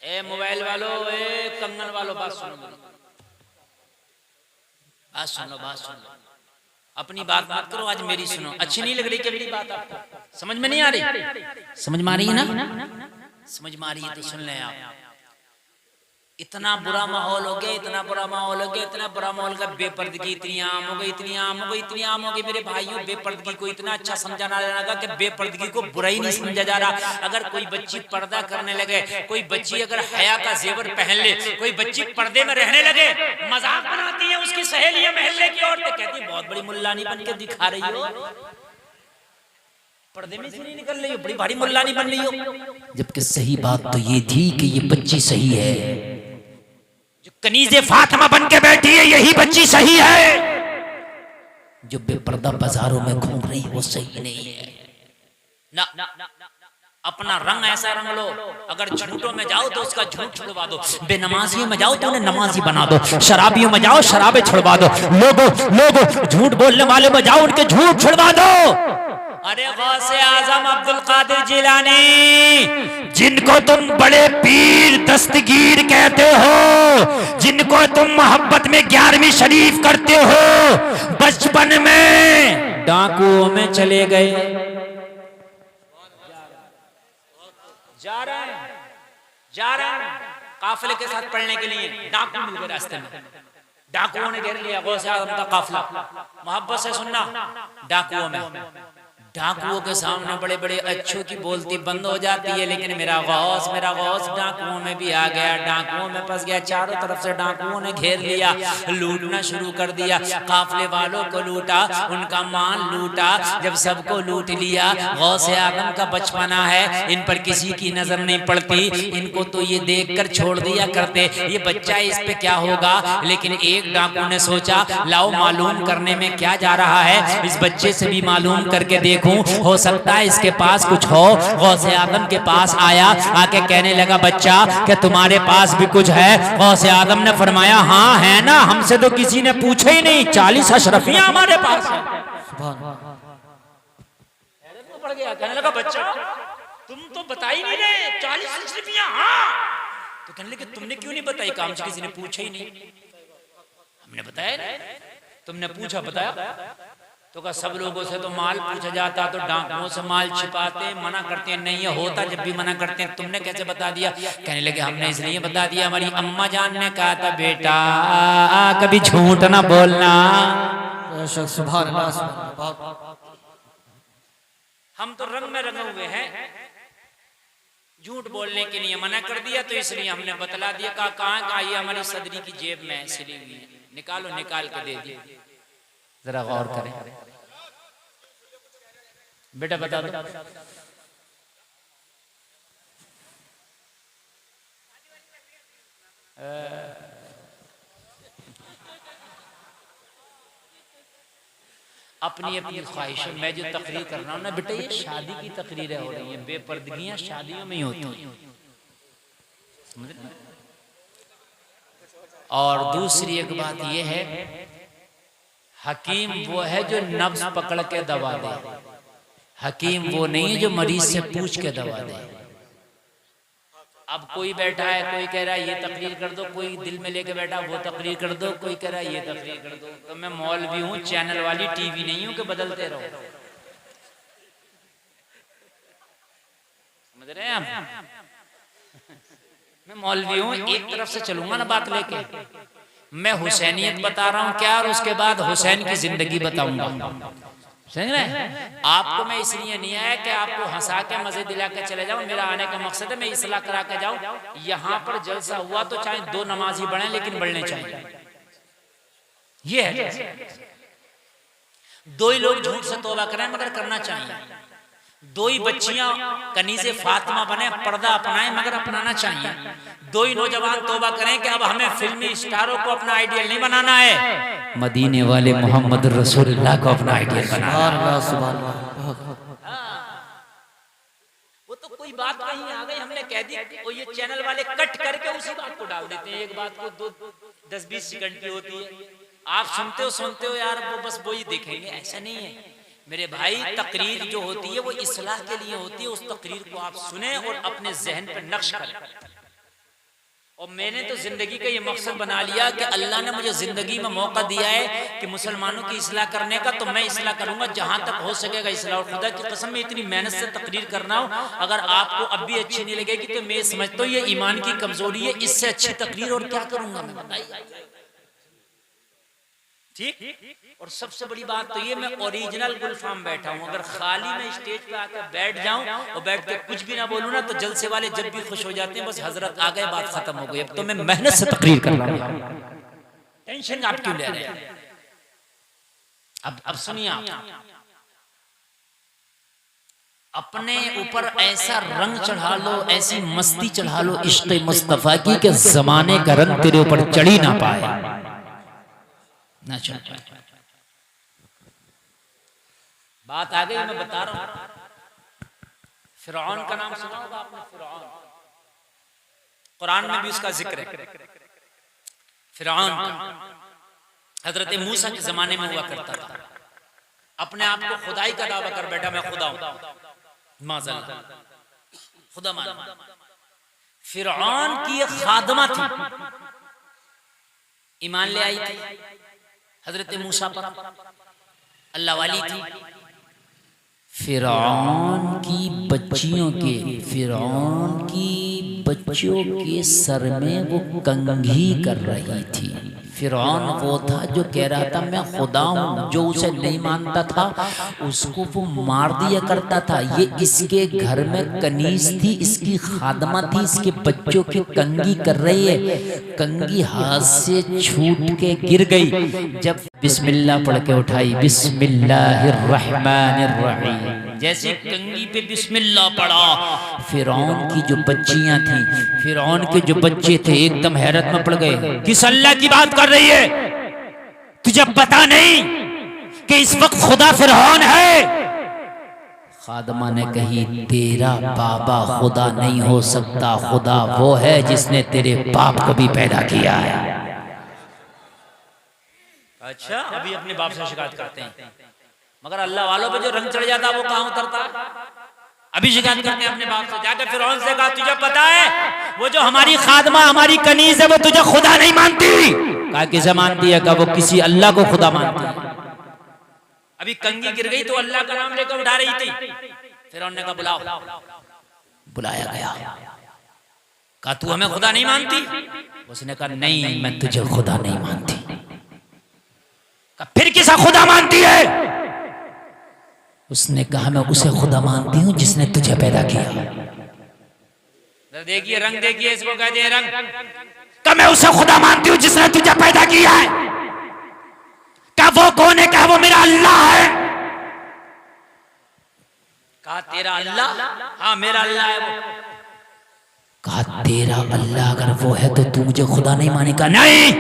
[SPEAKER 1] ए मोबाइल वालों, ए कंगन वालों, बात सुनो, बात सुनो, बात सुनो। अपनी बात मत करो, आज मेरी सुनो। अच्छी नहीं लग रही क्या मेरी बात आपको? समझ में नहीं आ रही? समझ में आ रही है ना? समझ में आ रही है तो सुन लें आप। इतना बुरा माहौल हो गया, इतना बुरा माहौल हो गया, इतना बुरा माहौल का, बेपर्दगी इतनी आम हो गई, इतनी आम हो गई, इतनी आम हो गई मेरे भाइयों। बेपर्दगी को इतना अच्छा समझाना लगा कि बेपर्दगी को बुरा ही नहीं समझा जा रहा। अगर कोई बच्ची पर्दा करने लगे, कोई बच्ची अगर हया का जेवर पहन ले, कोई बच्ची पर्दे में रहने लगे, मजाक बनाती है उसकी सहेलियां, मोहल्ले की औरतें कहती बहुत बड़ी मुल्लानी बन के दिखा रही हो, पर्दे में से नहीं निकल रही हो, बड़ी भारी मुल्लानी बन रही हो। जबकि सही बात तो ये थी कि ये बच्ची सही है, जो कनीज़े फातिमा बन के बैठी है यही बच्ची सही है। जो बेपर्दा बाजारों में घूम रही वो सही नहीं है ना। अपना रंग ऐसा रंग लो, अगर झूठों में जाओ तो उसका झूठ छुड़वा दो, बेनमाजियों में जाओ तो उन्हें नमाजी बना दो, शराबियों में जाओ शराबे छुड़वा दो, लोगो झूठ बोलने वाले में जाओ उनके झूठ छुड़वा दो। अरे गौसे आजम अब्दुल कादिर जिलानी, जिनको तुम बड़े पीर दस्तगीर कहते हो, जिनको तुम मोहब्बत में 11वीं शरीफ करते हो, बचपन में डाकुओं में चले गए, जा रहे हैं काफिले के साथ पढ़ने के लिए, डाकू मिल गए रास्ते में, डाकुओं ने घेर लिया गौसे आजम का काफिला। मोहब्बत से सुनना, डाकुओं में, डाकुओं के सामने बड़े बड़े अच्छों की बोलती बंद हो जाती है, लेकिन मेरा गौस डाकुओं में भी आ गया, डाकुओं में फंस गया। चारों तरफ से डाकुओं ने घेर लिया, लूटना शुरू कर दिया, काफिले वालों को लूटा, उनका माल लूटा। जब सबको लूट लिया, गौसे आजम का बचपना है, इन पर किसी की नजर नहीं पड़ती, इनको तो ये देखकर छोड़ दिया करते, ये बच्चा इस पे क्या होगा। लेकिन एक डाकू ने सोचा लाओ मालूम करने में क्या जा रहा है, इस बच्चे से भी मालूम करके देखूं, हो सकता है इसके पास कुछ हो। गौसे आजम के पास आया, आके कहने लगा बच्चा क्या तुम्हारे पास भी कुछ है? गौसे आजम ने फरमाया हाँ है ना, हमसे तो किसी ने पूछा ही नहीं, 40 अशरफियां हमारे पास हैं। पड़ गया, कहने लगा बच्चा तुम तो बता ही नहीं रहे, 40 अशरफियां। हाँ तो कहने लगे तुमने क्यों नहीं बताई? काम से किसी ने पूछा ही नहीं, हमने बताया नहीं, तुमने पूछा बताया। तो कहा सब लोगों से तो माल पूछा जाता, तो डाकुओं से माल छिपाते, मना करते हैं नहीं ये होता, जब भी मना करते हैं तुमने कैसे बता दिया? कहने लगे हमने इसलिए बता दिया, हमारी अम्मा जान ने कहा था बेटा कभी झूठ ना बोलना।
[SPEAKER 2] सुभान अल्लाह।
[SPEAKER 1] हम तो रंग में रंगे हुए हैं, झूठ बोलने के लिए मना कर दिया, तो इसलिए हमने बतला दिया। कहा कहाँ ये हमारी सदरी की जेब में सिली हुई है, निकालो, निकाल के दे दी। जरा गौर करें बेटा, बता दो अपनी अपनी ख्वाहिशों में जो तकरीर कर रहा हूं ना बेटा, ये शादी की तकरीरें हो रही हैं, बेपर्दगियां शादियों में ही होती हैं। और दूसरी एक बात यह है, हकीम वो है जो नब्ज पकड़ के दवा दे, हकीम वो नहीं है जो मरीज से पूछ के दवा दे। अब कोई बैठा है, कोई कह रहा है ये तकरीर कर दो, कोई दिल में लेके बैठा वो तकरीर कर दो, कोई कह रहा है ये तकरीर कर दो। तो मैं मौलवी हूँ, चैनल वाली टीवी नहीं हूँ कि बदलते रहो, समझ रहे हैं आप? मैं मौलवी हूँ, एक तरफ से चलूंगा ना बात लेके। मैं हुसैनियत बता रहा हूँ क्या, और उसके बाद हुसैन की जिंदगी बताऊंगा, समझ रहे हैं? आपको मैं इसलिए नहीं आया कि आपको हंसा के मजे दिला के चले जाऊं, मेरा आने का मकसद है मैं इस्लाह करा के जाऊं। यहाँ पर जलसा हुआ तो चाहे 2 नमाजी बढ़े, लेकिन बढ़ने चाहिए, ये है। 2 ही लोग झूठ से तौबा करें मगर करना चाहिए, 2 ही बच्चियां कनीज़े फातिमा बने, पर्दा अपनाएं मगर अपनाना चाहिए। 2 ही नौजवान तौबा करें कि अब हमें फिल्मी स्टारों को अपना आइडियल नहीं बनाना है, मदीने वाले मोहम्मद रसूलुल्लाह को अपना आइडियल बनाना है। वो तो कोई बात कहीं आ गई, हमने कह दी, और ये चैनल वाले कट करके उसी बात को डाल देते हैं। एक बात को 10-20 सेकंड की होती है, आप सुनते हो यार, वो बस वो ही देखेंगे, ऐसा नहीं है मेरे भाई। तकरीर जो होती है वो इस्लाह के लिए होती है, उस तकरीर को आप सुने और अपने जहन पर नक्श करें। और मैंने तो जिंदगी का ये मकसद बना लिया कि अल्लाह ने मुझे जिंदगी में मौका दिया है कि मुसलमानों की इस्लाह करने का, तो मैं इस्लाह करूंगा जहां तक हो सकेगा इस्लाह। और खुदा की कसम में इतनी मेहनत से तकरीर करना हो, अगर आपको अब भी अच्छी नहीं लगेगी तो मैं समझता हूँ ये ईमान की कमजोरी है, इससे अच्छी तकरीर और क्या करूंगा मैं, बताइए। ठीक। और सबसे बड़ी बात तो ये, मैं ओरिजिनल गुलफाम बैठा हूं। अगर खाली मैं स्टेज पे आकर बैठ जाऊं और बैठ के कुछ भी ना बोलूं ना, तो जलसे वाले जब भी खुश हो जाते हैं, बस हजरत आ गए, बात खत्म हो गई। अब तो मैं मेहनत से तकरीर कर रहा हूं, टेंशन आप क्यों ले रहे हैं? अब सुनिए, आप अपने ऊपर ऐसा रंग चढ़ा लो, ऐसी मस्ती चढ़ा लो इश्क़ मुस्तफा की, कि जमाने का रंग तेरे ऊपर चढ़ी ना पाए, ना चढ़ पाए। बात आ गई, मैं बता रहा हूं। फिरौन का नाम सुना होगा आपने? फिरौन, कुरान में भी उसका जिक्र है। फिरौन हजरत मूसा के जमाने में हुआ करता था, अपने आप को खुदाई का दावा कर बैठा, मैं खुदा हूं, माज़अल्लाह, खुदा मान। फिरौन की एक खादमा थी, ईमान ले आई थी हजरत मूसा पर, अल्लाह वाली थी। फिरौन की बच्चियों के सर में वो कंघी कर रही थी। फिरौन वो था जो कह रहा था मैं खुदा हूँ, जो उसे नहीं मानता था उसको वो मार दिया करता था। ये इसके घर में कनीज थी, इसकी खादमा थी, इसके बच्चों की कंघी कर रही है। कंघी हाथ से छूट के गिर गई, जब बिस्मिल्लाह पढ़ के उठाई, बिस्मिल्लाहिर्रहमानिर्रहीम, जैसे कंघी पे बिस्मिल्लाह पढ़ा, फिरौन की जो बच्चियां थी, फिरौन के जो बच्चे थे, एकदम हैरत में पड़ गए। किस अल्लाह की बात कर रही है? तुझे पता नहीं कि इस वक्त खुदा फिरौन है? खादमा ने कही, तेरा बाबा खुदा नहीं हो सकता, खुदा वो है जिसने तेरे बाप को भी पैदा किया है। अच्छा, अभी अपने बाप से शिकायत करते हैं, मगर अल्लाह वालों पे जो रंग चढ़ जाता है वो कहां उतरता है? अभी शिकायत करते हैं अपने बाप से। जाकर फिरौन से कहा, तुझे पता है वो जो हमारी खादमा, हमारी कनीज है, वो तुझे खुदा नहीं मानती। कहा किसे मानती है? कहा वो किसी अल्लाह को खुदा मानती है। अभी कंघी गिर गई तो अल्लाह का नाम लेकर उठा रही थी। फिरौन ने कहा बुलाओ, बुलाया गया। कहा तू हमें खुदा नहीं मानती? उसने कहा नहीं, मैं तुझे खुदा नहीं मानती। कहा फिर किसा खुदा मानती है? उसने कहा मैं उसे खुदा मानती हूं जिसने तुझे पैदा किया। देखिए रंग, देखिए इसको कहते हैं रंग। कहा मैं उसे खुदा मानती हूं जिसने तुझे पैदा किया है। कहा वो कौन है? कहा वो मेरा अल्लाह है। कहा तेरा अल्लाह? हाँ मेरा अल्लाह है वो। कहा तेरा अल्लाह अगर वो है तो तू मुझे खुदा नहीं मानेगा? नहीं,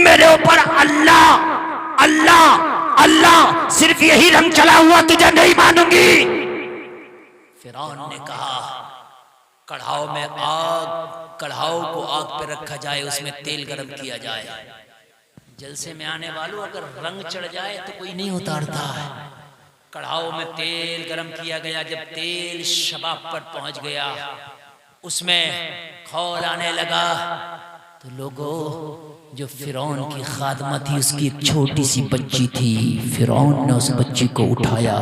[SPEAKER 1] मेरे ऊपर अल्लाह अल्लाह अल्लाह सिर्फ यही रंग चला हुआ, तुझे नहीं मानूंगी। फिरौन ने कहा कढ़ाओ में आग, कढ़ाओ को आग पे रखा जाए, उसमें तेल गरम किया जाए। जलसे में आने वालों अगर रंग चढ़ जाए तो कोई नहीं उतारता है। कढ़ाओ में तेल गरम किया गया, जब तेल शबाब पर पहुंच गया, उसमें खौल आने लगा, तो लोगों जो फिरौन की खादमा थी उसकी एक छोटी सी बच्ची थी, फिरौन ने उस बच्ची को उठाया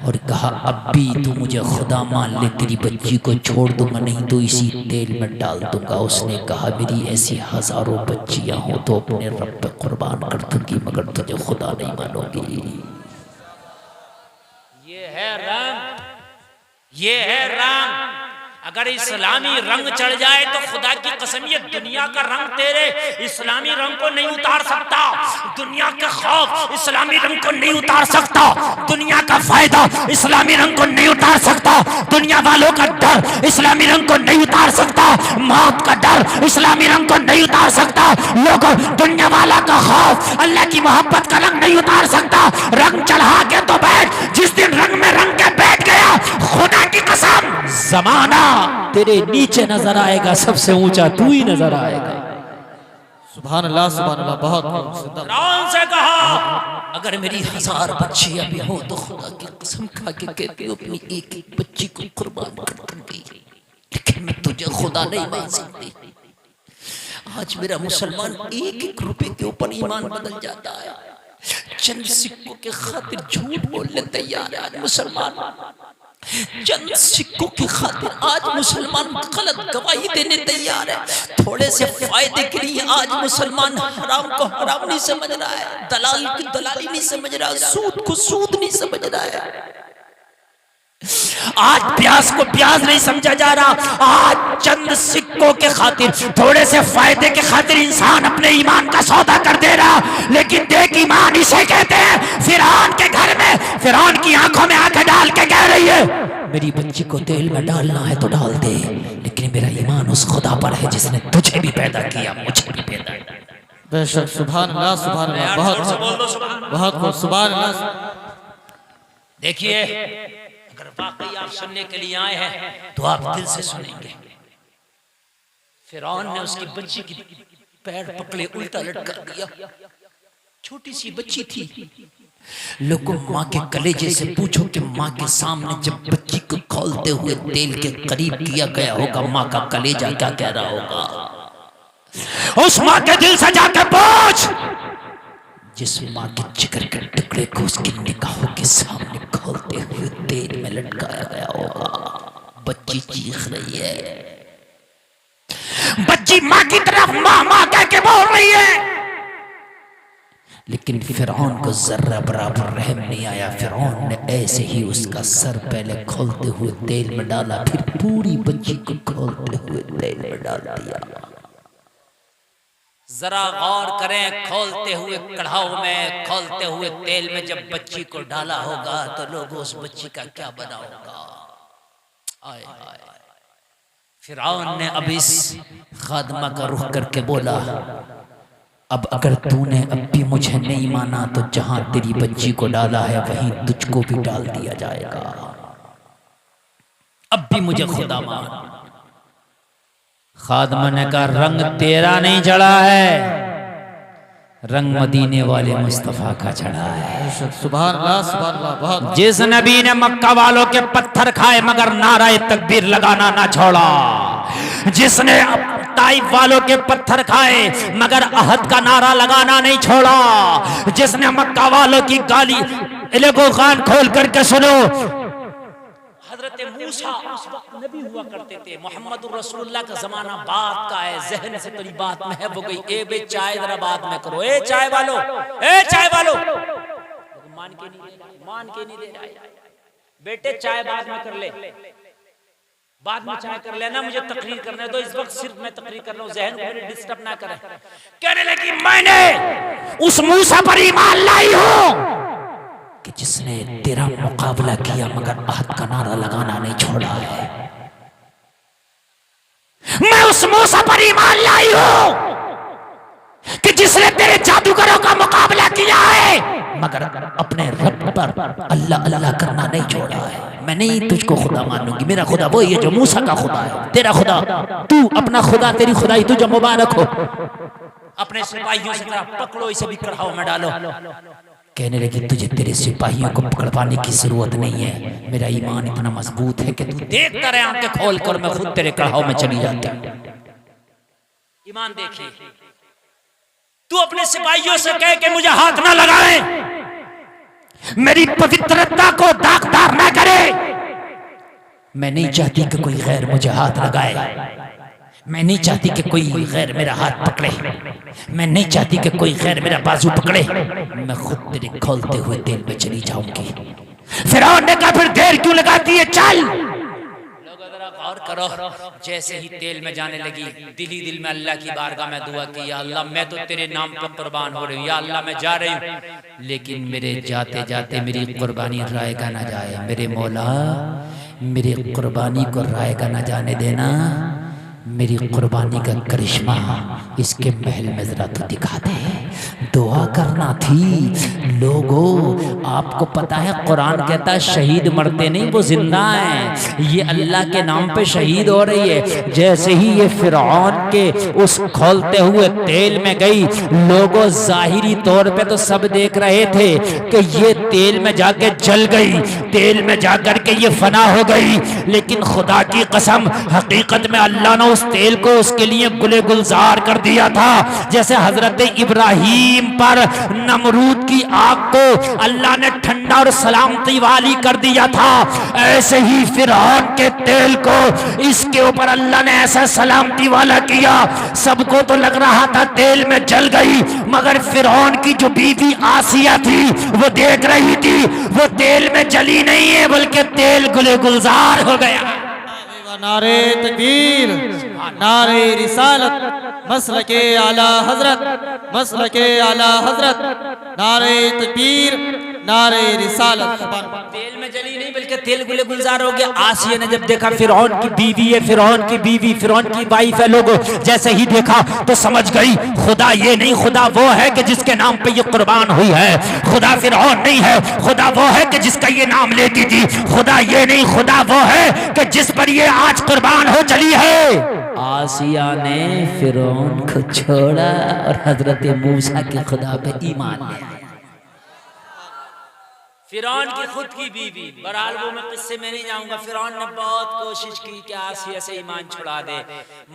[SPEAKER 1] और कहा अब भी तू मुझे खुदा मान ले, तेरी बच्ची को छोड़ दूंगा, नहीं तो इसी तेल में डाल दूंगा। उसने कहा मेरी ऐसी हजारों बच्चियां हो तो अपने रब पे कुर्बान कर दूंगी, मगर तुझे खुदा नहीं मानोगी। ये है रंग, ये है रंग। अगर इस्लामी रंग चढ़ जाए तो खुदा की कसम ये दुनिया का रंग तेरे इस्लामी रंग को नहीं उतार सकता। दुनिया का खौफ इस्लामी रंग को नहीं उतार सकता, दुनिया का फायदा इस्लामी रंग को नहीं उतार सकता, दुनिया वालों का डर इस्लामी रंग को नहीं उतार सकता, मौत का डर इस्लामी रंग को नहीं उतार सकता। लोगों दुनिया वाला का खौफ अल्लाह की मोहब्बत का रंग नहीं उतार सकता। रंग चढ़ा के तो बैठ, जिस दिन रंग में रंग के बैठ गया, खुदा की कसम जमाना तेरे नीचे नजर आएगा, सबसे ऊंचा तू ही नजर आएगा।
[SPEAKER 2] सुभान अल्लाह, सुभान अल्लाह। बहुत
[SPEAKER 1] फिरौन से कहा अगर मेरी 1000 बच्चियां भी हो तो खुदा की कसम खा के कहती हूं अपनी एक एक बच्ची को कुर्बान कर दूंगी, लेकिन मैं तुझे तुझे खुदा नहीं मान सकती। आज मेरा मुसलमान एक एक रुपए के ऊपर ईमान बदल जाता है, चंद सिक्कों के खातिर झूठ बोलने तैयार है आज मुसलमान, चंद सिक्कों की खातिर आज मुसलमान गलत गवाही देने तैयार है, थोड़े से फायदे के लिए आज मुसलमान हराम को हराम नहीं समझ रहा है, दलाल की दलाली नहीं समझ रहा, सूद को सूद नहीं समझ रहा है, आज प्याज को प्याज नहीं समझा जा रहा। आज चंद सिक्कों के खातिर, थोड़े से फायदे के खातिर इंसान अपने ईमान का सौदा कर दे रहा। लेकिन देख, ईमान इसे कहते हैं। फिरौन के घर में फिरौन की आंखों में आंखें डाल के कह रही है, मेरी बच्ची को तेल में डालना है तो डाल दे, लेकिन मेरा ईमान उस खुदा पर है जिसने तुझे भी पैदा किया, मुझे भी पैदा किया।
[SPEAKER 2] बेशक, सुभान अल्लाह, सुभान अल्लाह, बहुत सुभान अल्लाह।
[SPEAKER 1] देखिए, अगर वाकई आप सुनने के लिए आए हैं तो आप दिल से सुनेंगे। फिरौन ने उसकी बच्ची की पैर पकड़े, उल्टा लटका दिया। छोटी सी बच्ची थी। लोगों, माँ के कलेजे से पूछो कि माँ के सामने जब बच्ची को खोलते हुए तेल के करीब किया गया होगा, माँ का कलेजा क्या कह रहा होगा। उस माँ के दिल से जाकर पूछ, जिस माँ के जिगर के टुकड़े को उसकी निगाहों के सामने खोलते हुए तेल में लटकाया गया होगा। बच्ची चीख रही है, बच्ची माँ की तरफ माँ माँ कह के बोल रही है। लेकिन फिरौन को जर्रा बराबर रहम नहीं आया। फिरौन ने ऐसे ही उसका सर पहले खोलते हुए तेल में डाला, फिर पूरी बच्ची को खोलते हुए तेल में डाल दिया। जरा गौर करें, खोलते हुए कढ़ाऊ में, खोलते हुए तेल में जब बच्ची को डाला होगा तो लोगों, उस बच्ची का क्या बना होगा। आए आए। फिरौन ने अब इस खादमा का रुख करके बोला, अब अगर तूने अब भी मुझे नहीं माना तो जहां तेरी बच्ची को डाला है वहीं तुझको भी डाल दिया जाएगा। अब भी मुझे खुदा मान। खादमा ने कहा, रंग तेरा नहीं चढ़ा है, रंग मदीने वाले मुस्तफा का चढ़ा है।
[SPEAKER 2] सुभान अल्लाह, सुभान अल्लाह, बहुत।
[SPEAKER 1] जिस नबी ने मक्का वालों के पत्थर खाए मगर नाराए तकबीर लगाना ना छोड़ा, जिसने ताइफ वालों के पत्थर खाए मगर अहद का नारा लगाना नहीं छोड़ा, जिसने मक्का वालों की गाली, इनको कान खोल करके सुनो, हजरत मूसा उस वक्त नबी हुआ करते थे, मोहम्मद रसूलुल्लाह का जमाना बात का है, जहन से तेरी बात महव हो गई। ए बे चाय जरा बात में करो, ए चाय वालो, ए चाय वालो। मान के नहीं दे रहा है। बेटे चाय बाद में कर ले, बाद में चाय कर लेना, मुझे तकरीर करने दो, इस वक्त सिर्फ मैं तकरीर कर रहा हूँ, जहन को मेरे डिस्टर्ब ना करें। कहने लगी, मैंने उस मूसा पर ईमान लाई हूँ कि जिसने तेरा मुकाबला किया मगर अहद का नारा लगाना नहीं छोड़ा है। मैं उस मूसा पर ईमान लाई हूं कि जिसने तेरे जादूगरों का मुकाबला किया है मगर अपने रब पर अल्लाह अल्लाह करना नहीं छोड़ा है। मैं नहीं तुझको खुदा मानूंगी, मेरा खुदा वही है जो मूसा का खुदा है। तेरा खुदा, तू अपना खुदा, तेरी खुदाई तुझे मुबारक हो। अपने सिपाहियों से पकड़ो, इसे भी कढ़ाओ में डालो। कहने लगी, तुझे तेरे सिपाहियों को पकड़वाने की जरूरत नहीं है, मेरा ईमान इतना मजबूत है कि तू देखता रहे आंखें खोल कर, मैं खुद तेरे कढ़ाव में चली जाती हूं। ईमान देखिए, तू अपने सिपाहियों से कह के मुझे हाथ ना लगाए, मेरी पवित्रता को दागदार ना करे। मैं नहीं चाहती कि कोई गैर मुझे हाथ लगाए, मैं नहीं चाहती कि कोई गैर मेरा हाथ पकड़े, मैं नहीं चाहती कि कोई गैर मेरा बाजू पकड़े, मैं खुद तेरे खोलते हुए तेल में चली जाऊंगी। फिरौन ने कहा, फिर देर क्यों लगाती है, चल। लोग जरा गौर करो, जैसे ही तेल में जाने लगी, दिल ही दिल में अल्लाह की बारगाह में दुआ की, या अल्लाह मैं तो तेरे नाम पर कुर्बान हो रही हूँ, या अल्लाह मैं जा रही हूँ, लेकिन मेरे जाते जाते मेरी कुर्बानी रायगा ना जाए। मेरे मौला, मेरी कुर्बानी को रायगा ना जाने देना, मेरी कुर्बानी का करिश्मा इसके महल में जरा तो दिखा दे, दुआ करना थी। लोगों आपको पता है कुरान कहता है शहीद मरते नहीं वो जिंदा हैं। ये अल्लाह के नाम पे शहीद हो रही है। जैसे ही ये फिरौन के उस खौलते हुए तेल में गई, लोगों जाहिरी तौर पे तो सब देख रहे थे कि ये तेल में जाके जल गई, तेल में जाकर के ये फना हो गई, लेकिन खुदा की कसम हकीकत में अल्लाह ने उस तेल को उसके लिए गुले गुलजार कर दिया था। जैसे हजरत इब्राहीम पर नमरूद की आग को अल्लाह ने ठंडा और सलामती वाली कर दिया था, ऐसे ही फिरौन के तेल को इसके ऊपर अल्लाह ने ऐसा सलामती वाला किया। सबको तो लग रहा था तेल में जल गई, मगर फिरौन की जो बीवी आसिया थी वो देख रही थी वो तेल में जली नहीं है बल्कि तेल गुले गुलजार हो गया।
[SPEAKER 2] नारे तकबीर, नारे रिसालत, मसलके आला हजरत, मसलके आला हजरत, नारे तकबीर, नारे रिसालत।
[SPEAKER 1] तेल में जली नहीं बल्कि तेल गुले गुलजार हो गया। आसिया ने जब देखा फिरौन की बीवी है, फिरौन की बीवी, फिरौन की वाइफ है, लोगों जैसे ही देखा तो समझ गई खुदा ये नहीं, खुदा वो है कि जिसके नाम पे ये कुर्बान हुई है। खुदा फिरौन नहीं है, खुदा वो है कि जिसका ये नाम लेती थी। खुदा ये नहीं, खुदा वो है कि जिस पर ये आज कुर्बान हो चली है। आसिया ने फिरौन को छोड़ा और हजरत मूसा के खुदा पे ईमान लिया। फिरौन की खुद की बीवी, बहरहाल वो मैं किस्से में नहीं जाऊंगा। फिरौन ने बहुत कोशिश की कि आसिया से ईमान छुड़ा दे,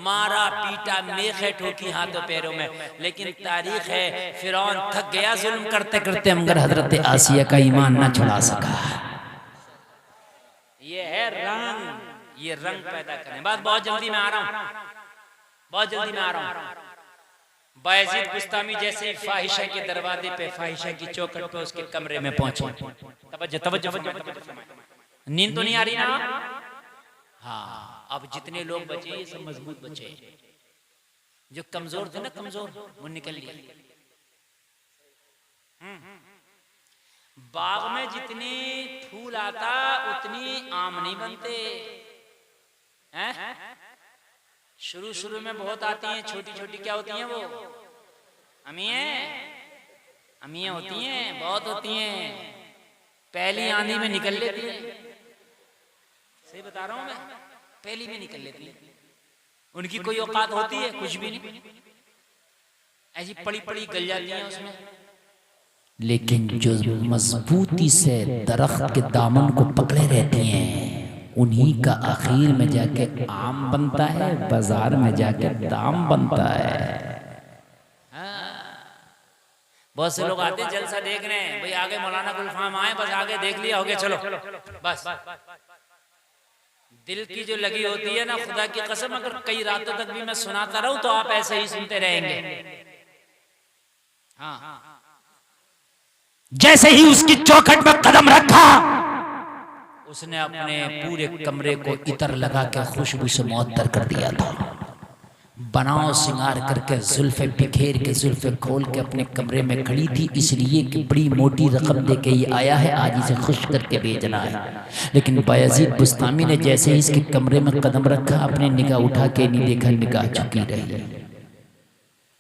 [SPEAKER 1] मारा पीटा, मेखे ठोकी हाथों पैरों में, लेकिन तारीख है फिरौन थक गया जुल्म करते करते, मगर हजरत आसिया का ईमान ना छुड़ा सका। ये है रंग, ये रंग पैदा करें। बात बहुत जल्दी में आ रहा हूं, बहुत जल्दी में आ रहा हूं। बायजीद बुस्तामी जैसे ही फाहिशा के दरवाजे पे, फाहिशा की चौखट पे उसके कमरे में पहुंचे। तवज्जो तवज्जो, नींद तो नहीं आ रही ना? हाँ, अब जितने लोग बचे ये सब मजबूत बचे, जो कमजोर थे ना, कमजोर वो निकल लिए। बाग में जितने फूल आता उतनी आम नहीं बनते हैं। शुरू शुरू में बहुत आती हैं, छोटी छोटी क्या होती हैं वो अमियां होती हैं, बहुत होती हैं, पहली आंधी में निकल लेती हैं। सही बता रहा हूं मैं, पहली में निकल लेती हैं। उनकी कोई औकात होती है? कुछ भी नहीं, ऐसी पड़ी पड़ी गल जाती हैं उसमें। लेकिन जो मजबूती से दरख्त के दामन को पकड़े रहती हैं उन्हीं का आखिर में जाके आम बनता है, बाजार में जाके दाम बनता है। बहुत से लोग आते हैं जलसा देखने, भाई आगे मौलाना गुलफाम आए, बस आगे देख लिया हो गया, चलो बस। दिल की जो लगी होती है ना, खुदा की कसम अगर कई रातों तक भी मैं सुनाता रहूं तो आप ऐसे ही सुनते रहेंगे। हाँ, जैसे ही उसकी चौखट में कदम रखा उसने अपने पूरे कमरे को इतर लगा के खुशबू से मुअत्तर कर दिया था। बनाओ सिंगार करके, जुल्फे बिखेर के, जुल्फे खोल के अपने कमरे में खड़ी थी, इसलिए कि बड़ी मोटी रकम दे के ये आया है, आज इसे खुश करके भेजना है। लेकिन बायजीद बुस्तामी ने जैसे ही इसके कमरे में कदम रखा, अपनी निगाह उठा के नहीं देखा, निगाह झुकी रही।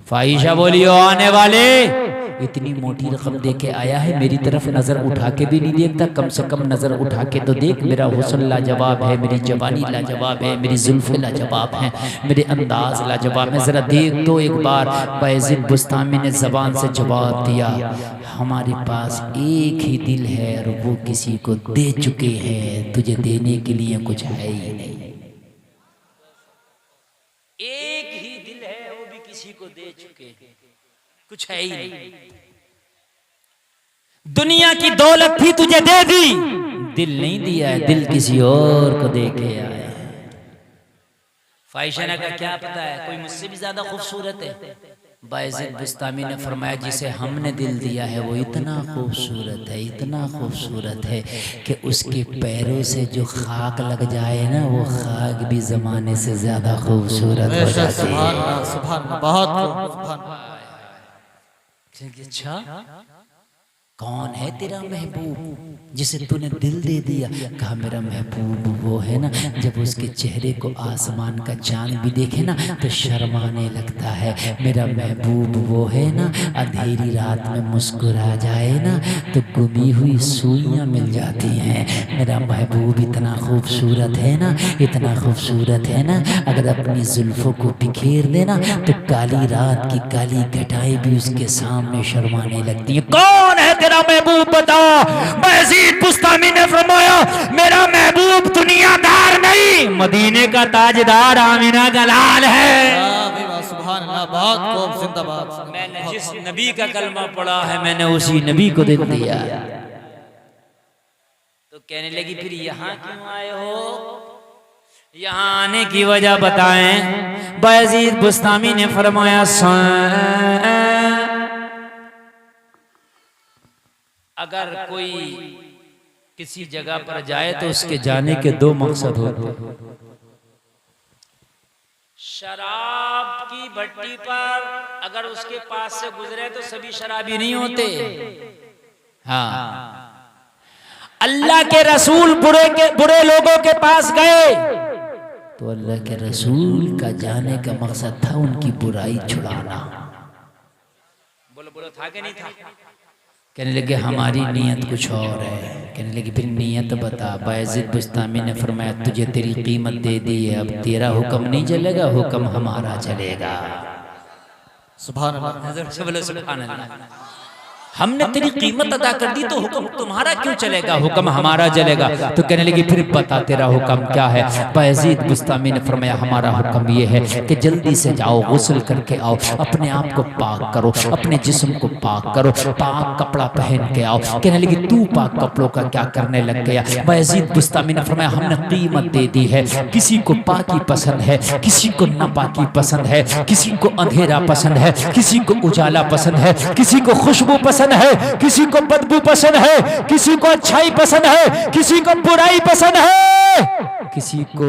[SPEAKER 1] फाहिशा बोलियो आने वाले, इतनी मोटी रकम दे के आया है, मेरी तरफ नजर उठा के भी नहीं देखता, कम से कम नजर उठा के तो देख। मेरा हुस्न लाजवाब है, मेरी जवानी लाजवाब है, मेरी जुल्फे लाजवाब हैं, मेरे अंदाज लाजवाब है, जरा देख तो एक बार। बायजीद बुस्तामी ने जबान से जवाब दिया, हमारे पास एक ही दिल है और वो किसी को दे चुके हैं, तुझे देने के लिए कुछ है ही नहीं। एक ही दिल है, वो भी किसी को दे चुके हैं, कुछ है ही नहीं। दुनिया की दौलत थी तुझे दे दी, दिल नहीं दिया है, दिल किसी और को दे के आया। फाहिशा ने कहा क्या पता है कोई मुझसे भी ज्यादा खूबसूरत है। बायजीद बुस्तामी ने फरमाया जिसे हमने दिल दिया है वो इतना खूबसूरत है, इतना खूबसूरत है कि उसके पैरों से जो खाक लग जाए ना, वो खाक भी जमाने से ज्यादा खूबसूरत हो जाती है।
[SPEAKER 2] सुभान अल्लाह, बहुत
[SPEAKER 1] अच्छा, कौन है तेरा महबूब जिसे तूने दिल दे दिया? कहा मेरा महबूब वो है ना जब उसके चेहरे को आसमान का चांद भी देखे ना तो शर्माने लगता है। मेरा महबूब वो है ना अंधेरी रात में मुस्कुरा जाए ना तो गुमी हुई सुइयां मिल जाती हैं। मेरा महबूब इतना खूबसूरत है ना, इतना खूबसूरत है ना, अगर अपनी जुल्फों को बिखेर देना तो काली रात की काली घटाएं भी उसके सामने शर्माने लगती हैं। कौन है तेरा महबूब बता? यजीद बुस्तामी ने फरमाया मेरा महबूब दुनियादार नहीं, मदीने का ताजदार आमिना का लाल है।
[SPEAKER 2] सुभान अल्लाह, बहुत खूब, जिंदाबाद।
[SPEAKER 1] मैंने जिस नबी का कलमा पढ़ा है मैंने उसी नबी को दिल दिया। तो कहने लगी फिर यहाँ क्यों आए हो? यहाँ आने की वजह बताएं। यजीद बुस्तामी ने फरमाया अगर कोई किसी जगह पर जाए तो उसके जाने के दो मकसद होते हैं। शराब की भट्टी पर अगर उसके पास से गुजरे तो सभी शराबी नहीं होते। हाँ, अल्लाह के रसूल बुरे लोगों के पास गए तो अल्लाह के रसूल का जाने का मकसद था उनकी बुराई छुड़ाना। बोलो बोलो, था कि नहीं था? कहने लगे हमारी नीयत कुछ और है। कहने लगे फिर नीयत बता। यजीद बुस्तामी ने फरमाया तुझे तेरी कीमत दे दी है, अब तेरा हुक्म नहीं चलेगा, हुक्म हमारा चलेगा। सुभान अल्लाह। हमने तेरी कीमत अदा कर दी तो हुक्म तुम्हारा क्यों चलेगा, हुक्म हमारा चलेगा। तो कहने लगी फिर बता तेरा हुक्म क्या है? यजीद बुस्तामी ने फरमाया हमारा हुक्म ये है कि जल्दी से जाओ, गुस्ल करके आओ, अपने आप को पाक करो, अपने जिस्म को पाक करो, पाक कपड़ा पहन के आओ। कहने लगी तू पाक कपड़ों का क्या करने लग गया? यजीद बुस्तामी ने फरमाया हमने कीमत दे दी है। किसी को पाकी पसंद है, किसी को नापाकी पसंद है, किसी को अंधेरा पसंद है, किसी को उजाला पसंद है, किसी को खुशबू पसंद है, किसी को बदबू पसंद है, किसी को अच्छाई पसंद है, किसी को बुराई पसंद है, किसी को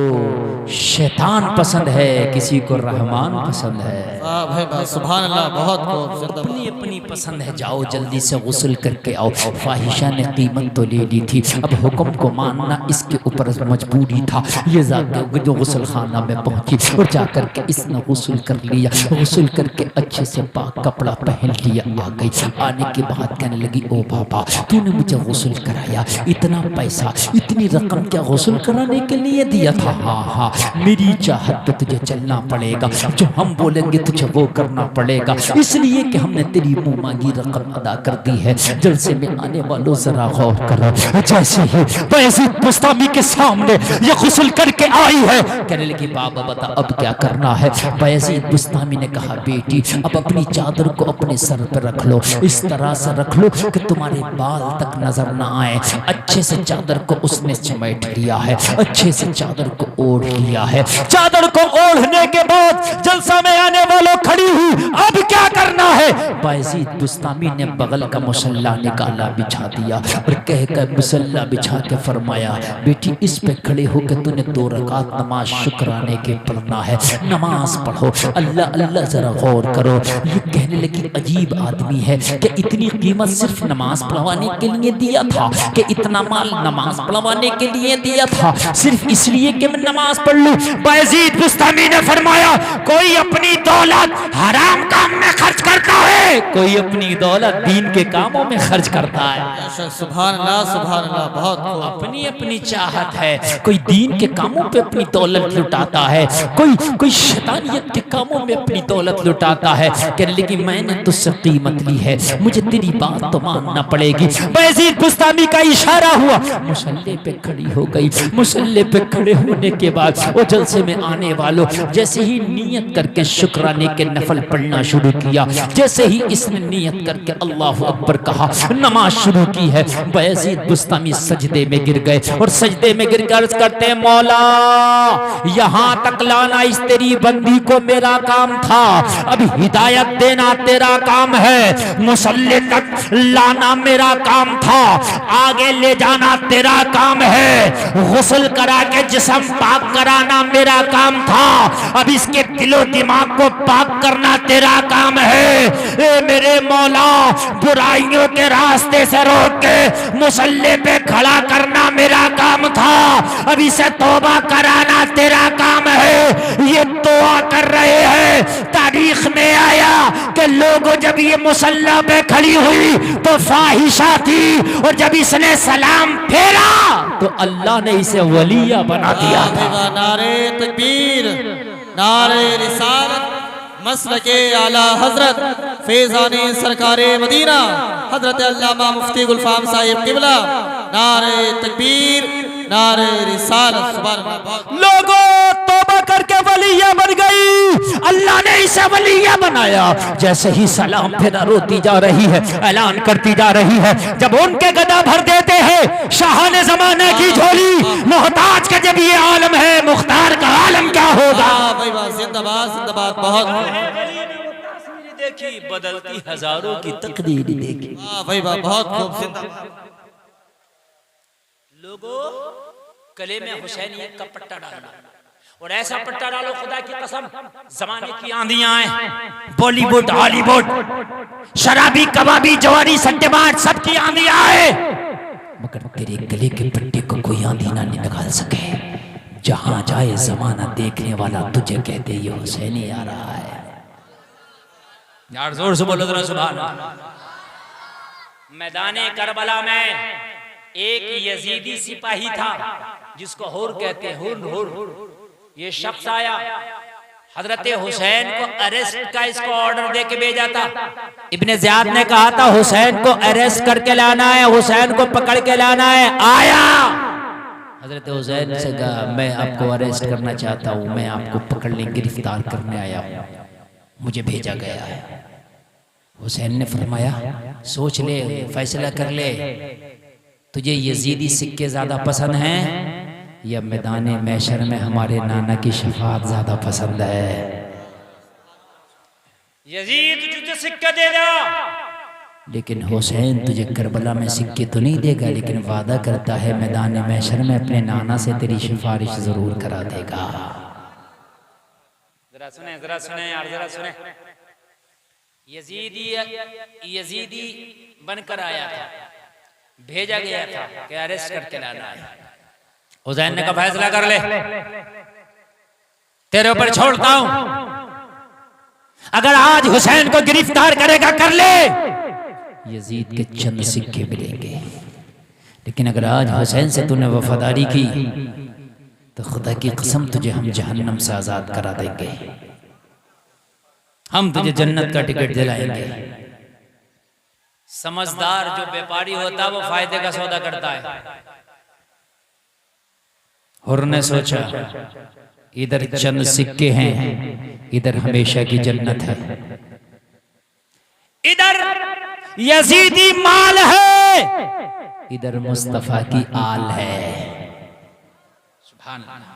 [SPEAKER 1] शैतान पसंद है, किसी को रहमान पसंद है।
[SPEAKER 2] सुभान अल्लाह, बहुत खूब,
[SPEAKER 1] अपनी अपनी पसंद है। जाओ जल्दी से गुस्ल करके आओ। फाहिशा ने कीमत तो ले ली थी, अब हुक्म को मानना इसके ऊपर मजबूरी था। ये जाकर जो गुस्ल खाना में पहुंची और जाकर के इसने गुस्ल कर लिया, गुस्ल करके अच्छे से पाक कपड़ा पहन लिया। आ गई, आने के बाद कहने लगी ओ बाबा तूने मुझे गुस्ल कराया, इतना पैसा इतनी रकम क्या गुस्ल कराने के लिए दिया था? हाँ हाँ, मेरी चाहत पे तुझे चलना पड़ेगा, जो हम बोलेंगे तुझे वो करना पड़ेगा, इसलिए कि हमने तेरी मुंह मांगी रकम अदा कर दी है। जलसे में आने वालों जरा गौर करो, जैसे ही यजीद बुस्तामी के सामने ये गुस्ल करके आई है, कहने लगी बाबा बता अब क्या करना है? यजीद बुस्तामी ने कहा बेटी अब अपनी चादर को अपने सर पर रख लो, इस तरह से रख लो कि तुम्हारे बाल तक नजर ना आए। अच्छे से चादर को उसने समेट लिया है, अच्छे से चादर को ओढ़ लिया है। चादर को ओढ़ने के बाद जलसा में आने वालों खड़ी हुई, अब क्या करना है? यजीद बुस्तामी ने बगल का मुसल्ला निकाला, बिछा दिया और कहकर मुसल्ला बिछा के फरमाया बेटी इस पे खड़े होकर तूने 2 रकात नमाज शुक्राने के पढ़ना है, नमाज पढ़ो, अल्लाह अल्लाह जरा गौर करो। ये कहने लगी अजीब आदमी है कि इतनी कीमत सिर्फ नमाज पढ़वाने के लिए दिया था, कि इतना माल नमाज पढ़वाने के लिए दिया था, सिर्फ इसलिए कि मैं नमाज पढ़ लूं। यजीद बुस्तामी ने फरमाया कोई अपनी दौलत हराम काम में खर्च करता है, कोई अपनी दौलत दीन के कामों में खर्च करता है।
[SPEAKER 2] सुभान अल्लाह, सुभान अल्लाह, बहुत
[SPEAKER 1] अपनी अपनी चाहत है, कोई दीन के कामों पे अपनी दौलत लुटाता है, कोई शैतानियत के कामों में अपनी दौलत लुटाता है। कहने लगी मैंने तुझसे कीमत ली है, मुझे तेरी बात तो मानना पड़ेगी। यजीद बुस्तामी का इशारा हुआ, मुसल्ले पे खड़ी हो गई। मुसल्ले पे खड़े होने के बाद वो जलसे में आने वालों जैसे ही नियत करके शुक्राने के नफल पढ़ना शुरू किया, जैसे ही इसने नियत करके अल्लाह अकबर कहा, नमाज शुरू की है, यजीद बुस्तामी सजदे में गिर गए और सजदे में गिर कर करते मौला यहाँ तक लाना इस तेरी बंदी को मेरा काम था, अब हिदायत देना देना तेरा काम है, मुसल्ले तक लाना मेरा काम था, आगे ले जाना तेरा काम है, गुस्ल करा के जिस्म पाक कराना मेरा काम था, अब इसके दिलो दिमाग को पाक करना तेरा काम है। ए मेरे मौला, बुराइयों के रास्ते से रोक के मुसल्ले पे खड़ा करना मेरा काम था, अब इसे तौबा कराना तेरा काम है। ये दुआ कर रहे हैं। तारीख में आया कि लोगों जब ये मुसल्ला पे खड़ी हुई तो फाहिशा थी, और जब इसने सलाम फेरा तो अल्लाह ने इसे वलिया बना दिया था।
[SPEAKER 2] नारे तकबीर, नारे रिसालत, मसलके आला हजरत फैज़ाने सरकारे मदीना हजरत अल्लामा मुफ्ती गुलफाम साहिब किबला, नारे तकबीर, नारे रिसालत। सुभान अल्लाह।
[SPEAKER 1] लोगों तौबा करके वलिया बन गई, अल्लाह ने इसे वलिया बनाया। जैसे ही सलाम फिर रोती जा रही है, ऐलान करती जा रही है, जब उनके गदा भर देते हैं शाहाने जमाने की झोली, मोहताज का जब ये आलम है, मुख्तार का आलम क्या होगा।
[SPEAKER 2] भाई जिंदाबाद जिंदाबाद। बहुत
[SPEAKER 1] देखी बदलती हजारों की तकदीर देखी।
[SPEAKER 2] भाई बहुत खूब। जिंदाबाद।
[SPEAKER 1] लोगों गले में हुसैनियत का पट्टा डालना, और ऐसा पट्टा डालो खुदा की कसम, जमाने की आंधियां आए, बॉलीवुड हॉलीवुड शराबी कबाबी जवारी सट्टेबाज सबकी आंधियां आए, मगर तेरे गले के पट्टे को कोई आंधी ना निकाल सके। जहां जाए जमाना देखने वाला तुझे कहते ये हुसैनी आ रहा है। यार जोर से बोलो जरा सुभान अल्लाह। मैदाने करबला में एक यजीदी सिपाही था जिसको हुर कहते हैं, हुर। ये शख्स आया, हजरत हुसैन को अरेस्ट का इसको ऑर्डर दे के भेजा था। इब्ने ज़ियाद ने कहा था हुसैन को अरेस्ट करके लाना है, हुसैन को पकड़ के लाना है। आया हजरत हुसैन से कहा मैं आपको अरेस्ट करना चाहता हूँ, मैं आपको पकड़ने गिरफ्तार करने आया हूँ, मुझे भेजा गया है। हुसैन ने फरमाया सोच ले, फैसला कर ले, तुझे यजीदी सिक्के ज्यादा पसंद हैं या मैदान मैशर में हमारे नाना की शफाअत ज्यादा पसंद है। यजीद तुझे सिक्का देगा, लेकिन हुसैन तुझे करबला में सिक्के तो नहीं देगा, लेकिन वादा करता है मैदान मैशर में अपने नाना से तेरी सिफारिश जरूर करा देगा। जरा सुने यार, जरा सुने। यजीदी बनकर आया था, भेजा गया था कि अरेस्ट करके लाना है। हुसैन ने कहा फैसला कर ले, तेरे ऊपर छोड़ता हूं, अगर आज हुसैन को गिरफ्तार करेगा कर ले, यजीद के चंद सिक्के मिलेंगे, लेकिन अगर आज हुसैन से तूने वफादारी की तो खुदा की कसम तुझे हम जहन्नम से आजाद करा देंगे, हम तुझे जन्नत का टिकट दिलाएंगे। समझदार जो व्यापारी होता है वो फायदे का सौदा करता है। हुर ने सोचा इधर चंद सिक्के हैं, इधर हमेशा की जन्नत है, इधर यजीदी माल है, इधर मुस्तफा की आल है। सुभान अल्लाह।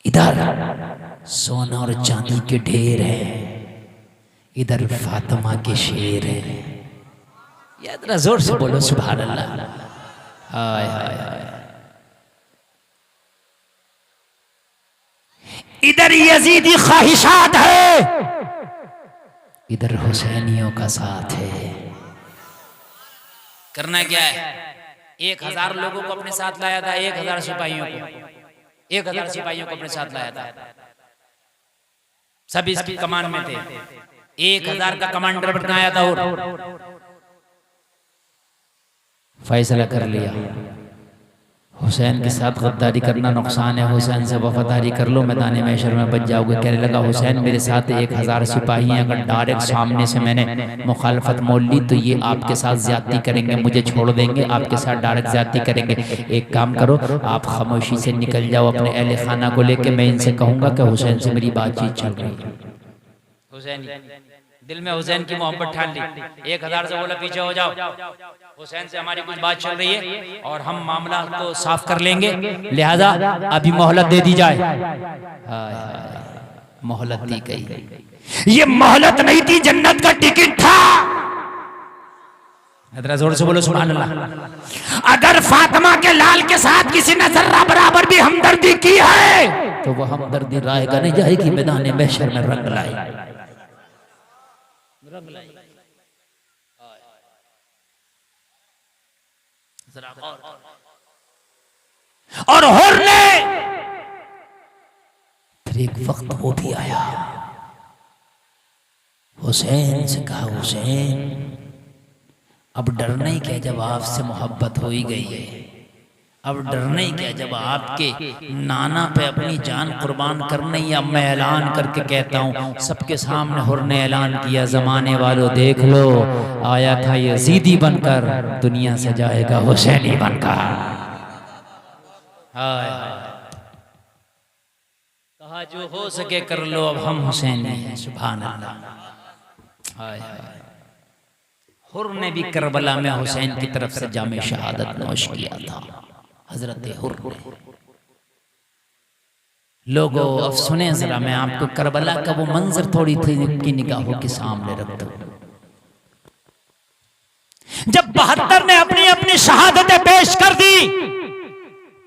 [SPEAKER 1] इधर सोना और चांदी के ढेर हैं, इधर फातिमा के शेर है। या जरा जोर से बोलो सुभान अल्लाह। हाय हाय हाय। इधर यजीदी ख्वाहिशात है, इधर हुसैनियों का साथ है। करना क्या है? 1000 लोगों को अपने साथ लाया था, 1000 सिपाहियों को, 1000 सिपाहियों को अपने साथ लाया था, सब इसकी कमान में थे। 1000 का कमांडर बनाया था और फैसला कर लिया हुसैन के साथ गद्दारी करना नुकसान है, हुसैन से वफादारी कर लो, मैदान मैशर में बच जाओगे। कहने लगा हुसैन मेरे साथ 1000 सिपाही हैं, अगर डायरेक्ट सामने से मैंने मुखालफत मोल ली तो ये आपके साथ ज्यादती करेंगे, मुझे छोड़ देंगे, आपके साथ डायरेक्ट ज्यादती करेंगे। एक काम करो, आप खामोशी से निकल जाओ अपने अहले खाना को लेके, मैं इनसे कहूँगा कि हुसैन से मेरी बातचीत चल रही है। हुसैन दिल में हुसैन की मोहब्बत ठान ली, 1000 से बोला पीछे हो जाओ, हुसैन से हमारी कुछ बात चल रही है और हम मामला को साफ कर लेंगे, लिहाजा अभी मोहलत दे दी जाए। मोहलत दी गई। ये मोहलत नहीं थी, जन्नत का टिकट था। जरा जोर से बोलो सुभान अल्लाह। अगर फातिमा के लाल के साथ किसी ने जर्रा बराबर भी हमदर्दी की है तो वो हमदर्दी राह का नहीं जाएगी, मैदान महशर में रंग लाएगी। और हुर ने फिर एक वक्त वो भी आया, हुसैन से कहा, हुसैन अब डरना ही क्या जब आपसे मोहब्बत हो ही गई है, अब डरना ही क्या जब आपके नाना पे अपनी जान कुर्बान करना ही। अब मैं ऐलान करके कहता हूँ सबके सामने हुर ने ऐलान किया, जमाने वालों देख लो, आया था यजीदी बनकर, दुनिया से जाएगा हुसैनी बनकर। हाय कहा जो हो सके कर लो, अब हम हुसैनी हैं। सुभान अल्लाह। हाय हुर ने भी करबला में हुसैन की तरफ से जामे शहादत नोश किया था, हजरत हुर ने। लोगों अब सुने जरा, मैं आपको करबला का वो मंजर थोड़ी थी की निगाहों के सामने रख दूं। जब 72 ने अपनी अपनी शहादतें पेश कर दी,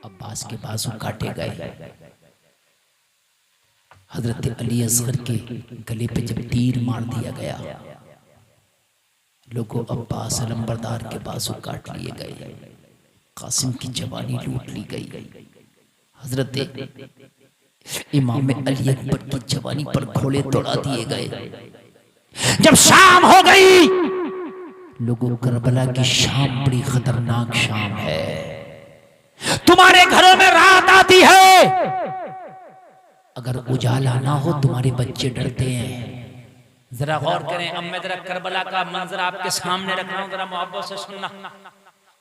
[SPEAKER 1] अब्बास के बाजू काटे गए। हजरत अली असगर के गले पे जब तीर मार दिया गया, लोगों अब्बास अलंबरदार के बाजू काट लिए गए, कासिम की जवानी लूट ली गई, हजरत इमाम अली अकबर की जवानी पर घोड़े तोड़ा दिए गए। जब शाम हो गई, लोगों करबला की शाम बड़ी खतरनाक शाम है। तुम्हारे घरों में रात आती है, अगर उजाला ना हो तुम्हारे बच्चे डरते हैं। जरा गौर करें, अब मैं जरा करबला का मंजर आपके सामने रख रहा हूं, जरा मोहब्बत से सुनना।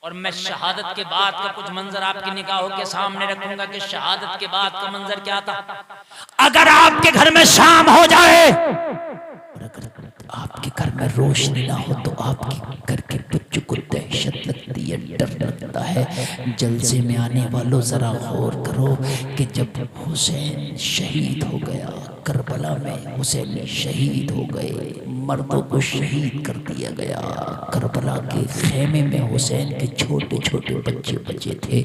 [SPEAKER 1] और मैं शहादत के बाद का कुछ मंजर आपकी निगाहों के सामने रखूंगा कि शहादत के बाद का मंजर क्या था। अगर आपके घर में शाम हो जाए और अगर आपके घर में रोशनी ना हो तो आपके घर के बच्चों को दहशत लगती है, डर लगता है। जलसे में आने वालों जरा गौर करो कि जब हुसैन शहीद हो गया, करबला में हुसैन शहीद हो गए, मर्दों को शहीद कर दिया गया। करबला के खेमे में हुसैन के छोटे छोटे बच्चे बचे थे।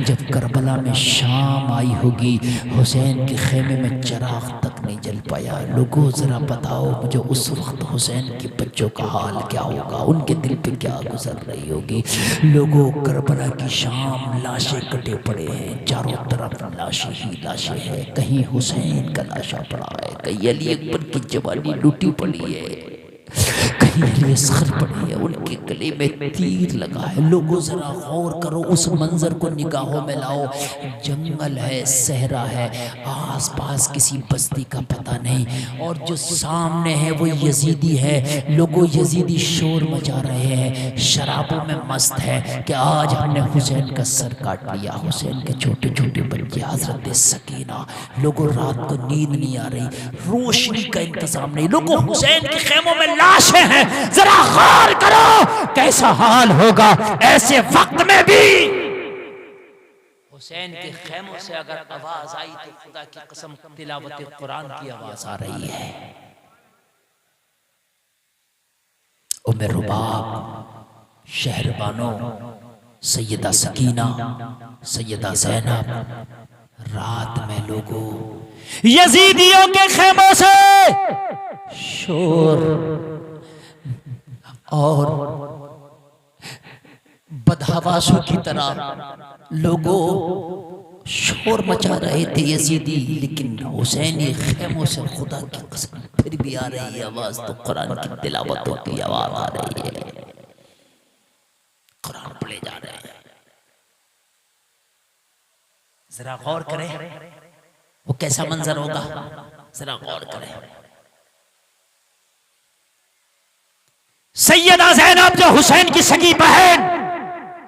[SPEAKER 1] जब करबला में शाम आई होगी, हुसैन के खेमे में चिराग तक नहीं जल पाया। लोगों जरा बताओ मुझे उस वक्त हुसैन के बच्चों का हाल क्या होगा, उनके दिल पे क्या गुजर रही होगी। लोगों करबला की शाम, लाशें कटे पड़े हैं, चारों तरफ लाशें ही लाशें हैं। कहीं हुसैन का लाशा पड़ा है, कहीं अली अकबर की जवानी लूटी पड़ी है, कहीं अली असगर पड़ी है, उनके गले में तीर लगा है। लोगों जरा गौर करो, उस मंजर को निगाहों में लाओ। जंगल है, सहरा है, आसपास किसी बस्ती का पता नहीं, और जो सामने है वो यजीदी है। लोगों यजीदी शोर मचा रहे हैं, शराबों में मस्त है कि आज हमने हुसैन का सर काट लिया। हुसैन के छोटे छोटे बच्चे, हजरत सकीना। लोगों रात को नींद नहीं आ रही, रोशनी का इंतजाम नहीं। लोगों हुसैन के खेमों में लाशें हैं। जरा गौर करो कैसा हाल होगा ऐसे वक्त में भी। हुसैन के खेमों से अगर आवाज आई तो खुदा की कसम तिलावत कुरान की आवाज आ रही है। उम्मे रुबाब, शहरबानो, सैयदा सकीना, सैयदा ज़ैनब, रात में लोगों यजीदियों के खेमों से शोर और बदहवासों की तरह लोगों शोर मचा रहे थे यजीदी, लेकिन हुसैनी खेमों से खुदा की कसम फिर भी आ रही है आवाज, तो कुरान की तिलावतों की आवाज आ रही है, कुरान पढ़े जा रहे हैं। जरा गौर करें वो कैसा मंजर होगा, जरा गौर करें। सैयदा ज़ैनब जो हुसैन की सगी बहन,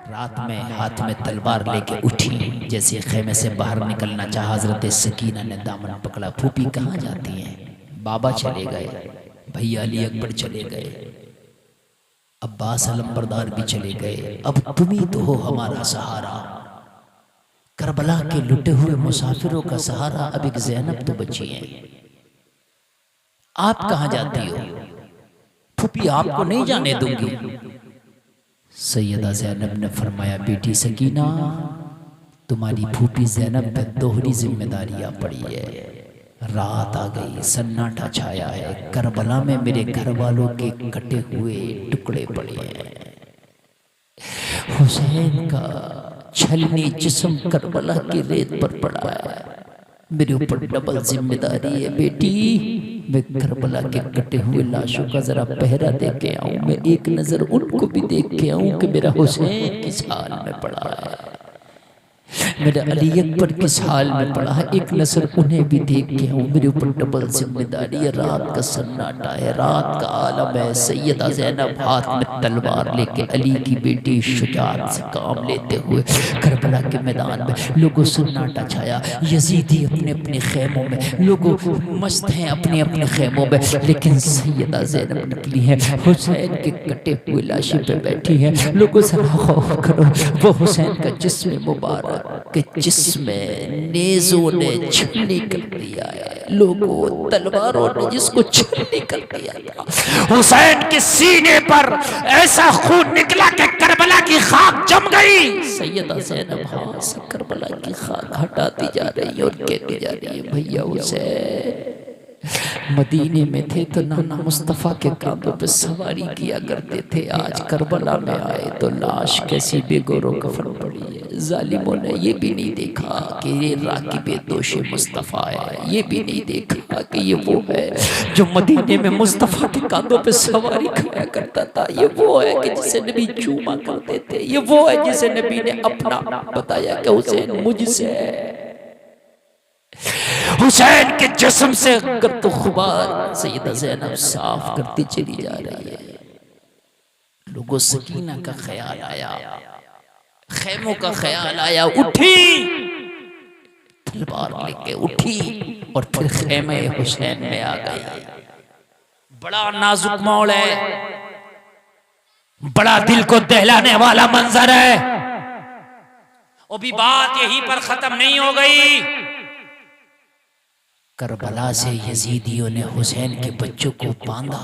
[SPEAKER 1] रात में हाथ में तलवार लेके उठी, जैसे खेमे से बाहर निकलना चाहा। हजरत सकीना ने दामन पकड़ा। फूफी कहाँ जाती हैं? बाबा चले गए, भैया अली अकबर चले गए, अब्बास अलंबरदार भी चले गए, अब तुम ही तो हो हमारा सहारा। करबला के लुटे हुए मुसाफिरों का सहारा अब एक ज़ैनब तो बची है। आप कहाँ जाती हो? फूफी आपको नहीं जाने दूंगी। सैयदा ज़ैनब ने फरमाया, बेटी सकीना, तुम्हारी फूफी ज़ैनब पे दोहरी जिम्मेदारियां पड़ी है। रात आ गई, सन्नाटा छाया है, करबला में मेरे घर वालों के कटे हुए टुकड़े पड़े हैं। हुसैन का छलनी जिस्म करबला की रेत पर पड़ा है। मेरे ऊपर डबल जिम्मेदारी है बेटी। मैं करबला के कटे हुए लाशों का जरा पहरा दे के आऊं, मैं एक नजर उनको भी देख के आऊं कि मेरा हुसैन किस हाल में पड़ा है, मेरा अली अकबर किस हाल में पड़ा है। एक नजर उन्हें भी देख के आऊं। मेरे ऊपर डबल जिम्मेदारी है। रात का सन्नाटा है, रात का आलम है। सैयदा ज़ैनब हाथ में तलवार लेके अली की बेटी शुजाअत से काम लेते हुए करबला के मैदान में, लोगों सन्नाटा छाया। यजीदी अपने अपने खेमों में, लोगों मस्त हैं अपने अपने खेमों में, लेकिन सैयदा ज़ैनब निकली है, हुसैन के कटे हुए लाशी पे बैठी है। लोगों जरा खौफ करो, वो हुसैन का जिस्म मुबारक के जिसमें नेज़ों ने छलनी कर दिया है, लोगों तलवारों ने जिसको छलनी कर दिया था। हुसैन के सीने पर ऐसा खून निकला कि करबला की खाक जम गई। सैयदा ज़ैनब हाथ से करबला की खाक हटाती जा रही है और कहती जा रही है, भैया हुसैन मदीने में थे तो नाना मुस्तफ़ा के कांधों पे सवारी किया करते थे, आज करबला में आए तो लाश कैसी बेगोरो कफन पड़ी है। जालिमों ने ये भी नहीं देखा कि ये राकिबे दोषे मुस्तफ़ा है, ये भी नहीं देखा कि ये वो है जो मदीने में मुस्तफ़ा के कांधों पे सवारी किया करता था, ये वो है कि जिसे नबी चूमा करते थे, ये वो है जिसे नबी ने अपना बताया कि हुसैन मुझसे है। हुसैन के जिस्म से गर्द खुबार सैयदा ज़ैनब साफ करती चली जा रही है। लोगों सकीना का ख्याल आया, खेमों का ख्याल आया, उठी तलवार लेके उठी और फिर खेमे हुसैन में आ गई। बड़ा नाजुक माहौल है, बड़ा दिल को दहलाने वाला मंजर है। अभी बात यहीं पर खत्म नहीं हो गई। करबला से यजीदियों ने हुसैन के बच्चों को बांधा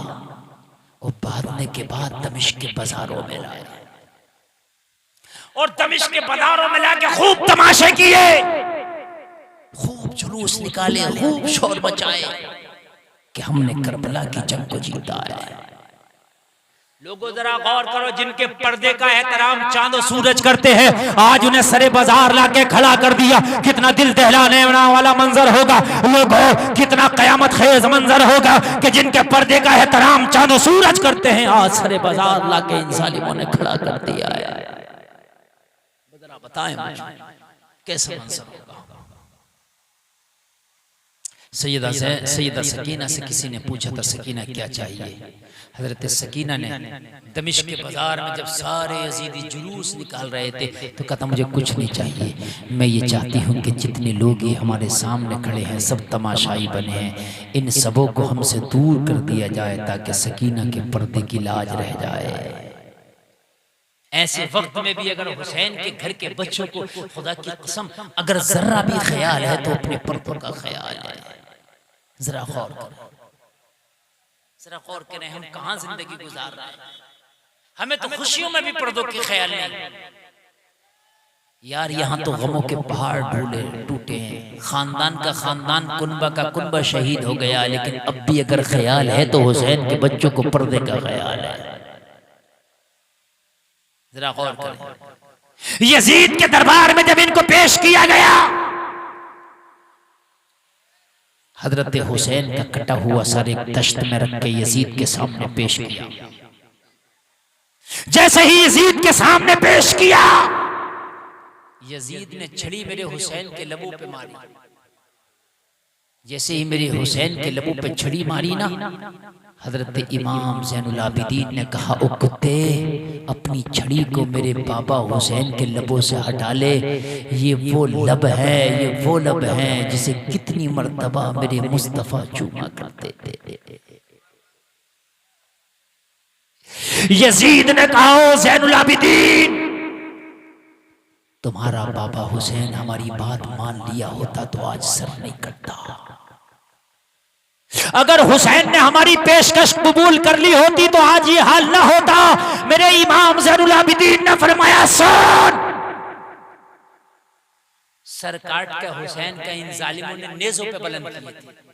[SPEAKER 1] और बांधने के बाद दमिश्क के बाजारों में लाया और दमिश्क के बाजारों में लाके खूब तमाशे किए, खूब जुलूस निकाले, खूब शोर मचाए कि हमने करबला की जंग को जीता है। लोगों जरा गौर करो, जिनके पर्दे का एहतराम चांद और सूरज करते हैं, आज उन्हें सरे बाजार लाके खड़ा कर दिया। कितना दिल दहलाने वाला मंजर होगा लोगों, कितना कयामत खेज मंजर होगा कि जिनके पर्दे का एहतराम चांद और सूरज करते हैं, आज सरे बाजार लाके इन जालिमों ने खड़ा कर दिया है। जरा बताएं मुझे कैसा मंजर होगा। सैयदा सकीना से किसी ने पूछा था, सकीना क्या चाहिए? हजरत सकीना ने दमिश्क के बाजार में जब सारे यजीदी जुलूस निकाल रहे थे तो कहता, मुझे कुछ नहीं चाहिए, मैं ये चाहती हूँ कि जितने लोग ये हमारे सामने खड़े हैं सब तमाशाई बने हैं, इन सबों को हमसे दूर कर दिया जाए ताकि सकीना के पर्दे की लाज रह जाए। ऐसे वक्त में भी अगर हुसैन के घर के बच्चों को, खुदा की कसम, अगर जरा भी ख्याल है तो अपने पर्दों का ख्याल है। जरा गौर करें, जरा गौर करें, हम कहां जिंदगी गुजार रहे हैं। हमें तो खुशियों में भी पर्दों के ख्याल नहीं यार। यहाँ तो गमों के पहाड़ ढूले टूटे हैं, खानदान का खानदान, कुनबा का कुनबा शहीद हो गया, लेकिन अब भी अगर ख्याल है तो हुसैन के बच्चों को पर्दे का ख्याल है। जरा गौर करें, यजीद के दरबार में जब इनको पेश किया गया, हजरत हुसैन का कटा हुआ सर एक दश्त में रख के यजीद के सामने पेश किया। जैसे ही यजीद के सामने पेश किया, यजीद ने छड़ी मेरे हुसैन के लबों पे मारी। जैसे ही मेरे हुसैन के लबों पे छड़ी मारी ना, हजरत इमाम ज़ैनुल आबिदीन ने कहा, ओ कुत्ते, अपनी छड़ी को मेरे बाबा हुसैन के लबों से हटा ले। ये वो लब है, ये वो लब है जिसे कितनी मर्तबा मेरे मुस्तफ़ा चूमा करते थे। यजीद ने कहा, ज़ैनुल आबिदीन, तुम्हारा बाबा हुसैन हमारी बात मान लिया होता तो आज सर नहीं कटता। अगर हुसैन ने हमारी पेशकश कबूल कर ली होती तो आज ये हाल ना होता। मेरे इमाम ज़ैनुल आबिदीन ने फरमाया सुन, सर काट के हुसैन का इन जालिमों ने नेज़ों पे बुलंद किए थे।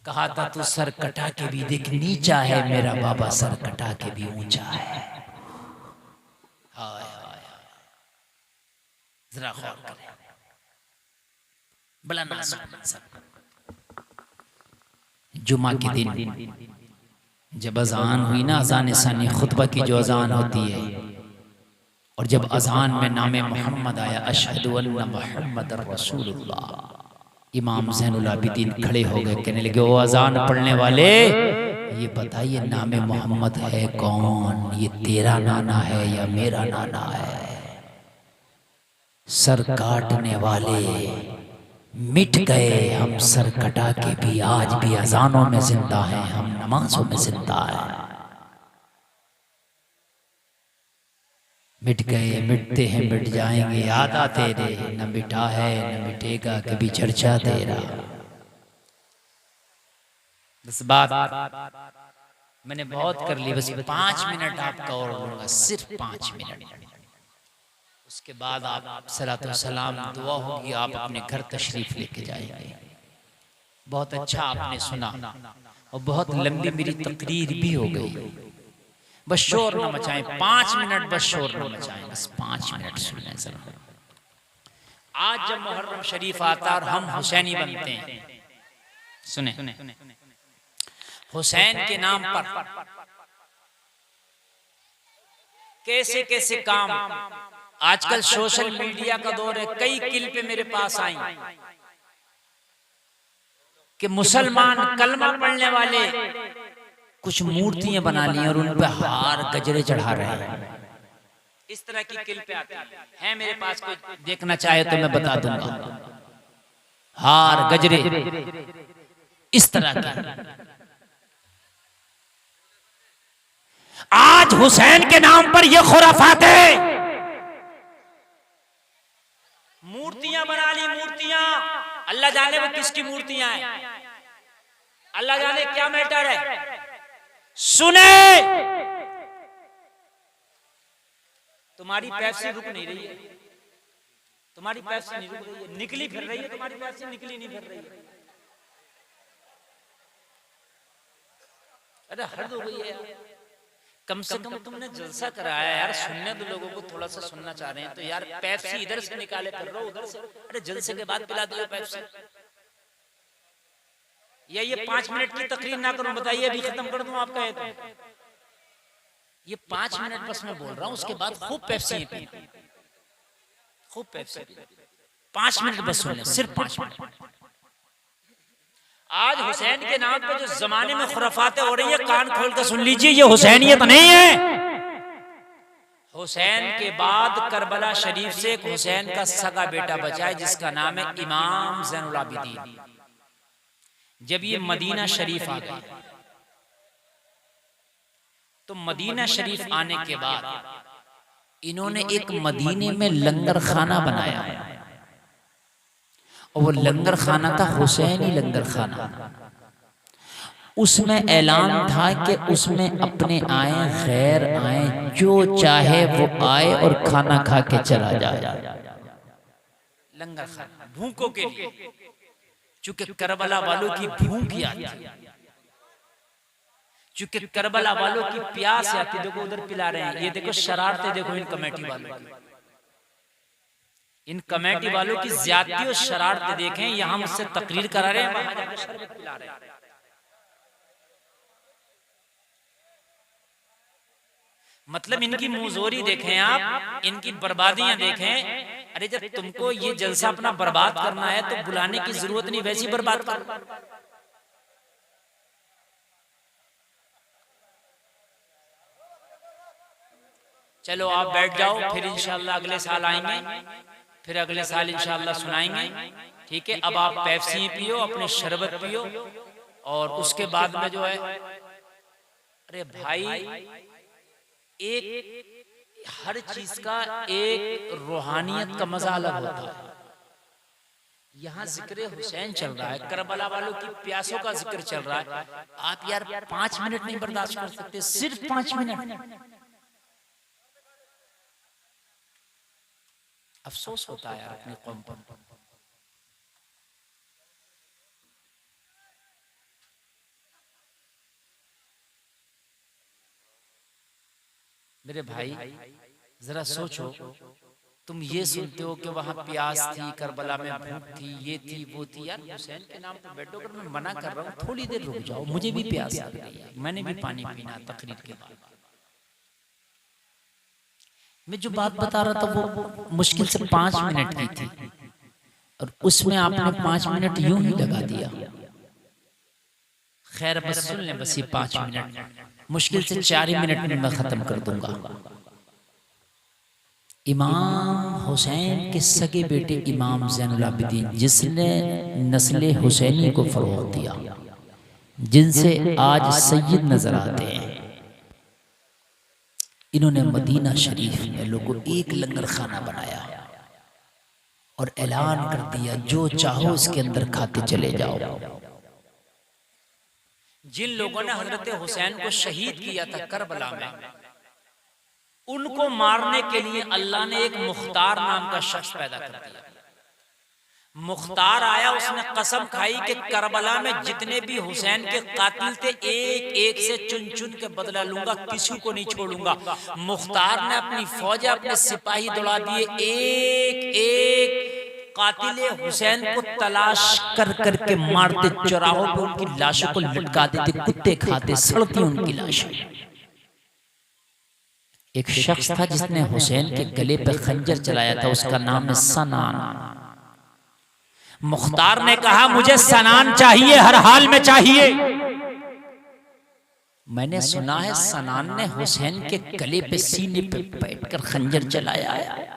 [SPEAKER 1] कहा था तू सर कटा के भी देख नीचा है, मेरा बाबा सर कटा के भी ऊंचा है। हाय हाय, जरा गौर करें, बड़ा नाजुक मंजर। जुमा के दिन जब अजान हुई ना, अजान सानी खुतबा की जो अजान होती है, और जब अजान में नामे मोहम्मद आया, अशहदु अन्ना मुहम्मदर रसूलुल्लाह, इमाम ज़ैनुल आबिदीन खड़े हो गए, कहने लगे ओ अजान पढ़ने वाले, ये बताइए नामे मोहम्मद है कौन? ये तेरा नाना है या मेरा नाना है? सर काटने वाले मिट गए, हम सर कटा के भी आज भी अजानों में जिंदा हैं, हम नमाजों में जिंदा हैं। मिट गए, मिटते हैं, मिट जाएंगे, यादा तेरे, न मिटा है न मिटेगा कभी चर्चा तेरा। बस बात मैंने बहुत कर ली, बस 5 मिनट आपका और लूंगा, सिर्फ 5 मिनट। उसके बाद आप सलातो सलाम दुआ होगी, आप अपने घर तशरीफ लेके जाएंगे। बहुत अच्छा आपने सुना और बहुत लंबी मेरी तकरीर भी हो गई। बस शोर न मचाएं, 5 मिनट बस शोर न मचाएं, बस 5 मिनट सुनने जरा। आज जब मुहर्रम शरीफ आता और हम हुसैनी बनते हैं, सुने हुसैन के नाम पर कैसे कैसे काम। आजकल सोशल मीडिया का दौर है, कई क्लिपें मेरे पास आई कि मुसलमान कलमा पढ़ने वाले कुछ मूर्तियां बना ली और उन पे हार गजरे चढ़ा रहे हैं। इस तरह की क्लिपें आती हैं मेरे पास, कोई देखना चाहे तो मैं बता दूंगा। हार गजरे इस तरह के। आज हुसैन के नाम पर ये खुराफात है, मूर्तियां बना ली, मूर्तियां। अल्लाह जाने वो किसकी मूर्तियां हैं, अल्लाह जाने क्या मैटर है। सुने, तुम्हारी पेप्सी रुक नहीं रही है, तुम्हारी पेप्सी नहीं रुक रही है, निकली फिर रही है, तुम्हारी पेप्सी निकली नहीं फिर रही है। अरे हद हो गई है यार, कम से कम तुमने जलसा कराया यार, सुनने दो लोगों को, थोड़ा सा सुनना चाह रहे हैं तो यार पेप्सी इधर से निकाले फिर रहो उधर से। अरे जलसे के बाद पिला दो पेप्सी। या ये 5 मिनट की तकरीर ना करूं, बताइए अभी खत्म कर दूं आपका ये 5 मिनट बस मैं बोल रहा हूं, उसके बाद खूब पेप्सी पी, खूब पेप्सी पी। 5 मिनट बस सुन ले, सिर्फ 5 मिनट। आज हुसैन के नाम पे जो जमाने में खुराफातें हो रही है, कान खोल कर सुन लीजिए, ये हुसैनियत नहीं है। हुसैन के बाद करबला शरीफ से एक हुसैन का सगा बेटा बचा है जिसका नाम है इमाम ज़ैनुल आबिदीन। जब ये मदीना शरीफ आ गए तो मदीना शरीफ आने के बाद इन्होंने एक मदीने में लंगर खाना बनाया, और वो लंगर खाना था हुसैनी लंगर खाना। उसमें ऐलान था कि उसमें अपने आए गैर आए, जो चाहे वो आए और खाना खा के चला जाए। लंगर खाना भूखों के लिए, चूंकि करबला वालों की भूख आती, चूंकि करबला वालों की प्यास आती। देखो उधर पिला रहे हैं, ये देखो शरारतें देखो इन कमेटी वालों की, इन कमेटी वालों की ज्यादती और शरारतें देखें। यहाँ मुझसे तकरीर करा रहे हैं, वहां जाकर शरबत पिला रहे हैं। मतलब इनकी मुंहजोरी देखें आप, इनकी बर्बादियां देखें। अरे जब तुमको ये जलसा अपना बर्बाद करना है तो बुलाने की जरूरत नहीं, वैसी बर्बाद कर। चलो आप बैठ जाओ, फिर इंशाल्लाह अगले साल आएंगे, फिर अगले साल इंशाल्लाह सुनाएंगे, ठीक है। अब आप पेप्सी पियो, अपने शरबत पियो, और उसके बाद में जो है, अरे भाई एक हर चीज का एक रूहानियत का मजा अलग होता है। यहाँ जिक्र हुसैन चल रहा है, करबला वालों की प्यासों का जिक्र चल रहा है। आप यार 5 मिनट नहीं बर्दाश्त कर सकते? सिर्फ 5 मिनट। अफसोस होता है यार अपनी कौम पर। मेरे भाई जरा सोचो, तुम ये सुनते हो कि वहां प्यास थी, करबला में भूख थी, ये थी वो थी। यार हुसैन के नाम पर बैठो, अगर मैं मना कर रहा हूँ थोड़ी देर रुक जाओ, मुझे भी प्यास लग रही है, मैंने भी पानी पीना तकरीर के बाद। मैं जो बात बता रहा था वो मुश्किल से 5 मिनट की थी, और उसमें आपने 5 मिनट यूं ही लगा दिया। खैर बस सुन ले, बस ये 5 मिनट मुश्किल से 4 ही मिनट में मैं खत्म कर दूंगा। इमाम हुसैन के सगे बेटे इमाम ज़ैनुल आबिदीन, जिसने नस्ल हुसैनी को फरोग दिया, जिनसे आज सैयद नजर आते हैं, इन्होंने मदीना शरीफ में लोगों एक लंगर खाना बनाया और ऐलान कर दिया, जो चाहो इसके अंदर खाते चले जाओ। जिन लोगों ने हजरत हुसैन को शहीद किया था करबला में, उनको मारने के लिए अल्लाह ने एक मुख्तार नाम का शख्स पैदा कर दिया। मुख्तार आया, उसने कसम खाई कि करबला में जितने भी हुसैन के कातिल थे, एक एक से चुन चुन के बदला लूंगा, किसी को नहीं छोड़ूंगा। मुख्तार ने अपनी फौज, अपने सिपाही दौड़ा दिए, एक एक कातिल हुसैन को तलाश कर करके मारते, चौराहों पे उनकी लाशों को लटका देते, कुत्ते खाते, सड़ती उनकी लाशें। एक शख्स था जिसने हुसैन के गले पे खंजर चलाया था, उसका नाम है सनान। मुख्तार ने कहा, मुझे सनान चाहिए, हर हाल में चाहिए। मैंने सुना है सनान ने हुसैन के गले पे, सीने पे बैठकर खंजर चलाया है।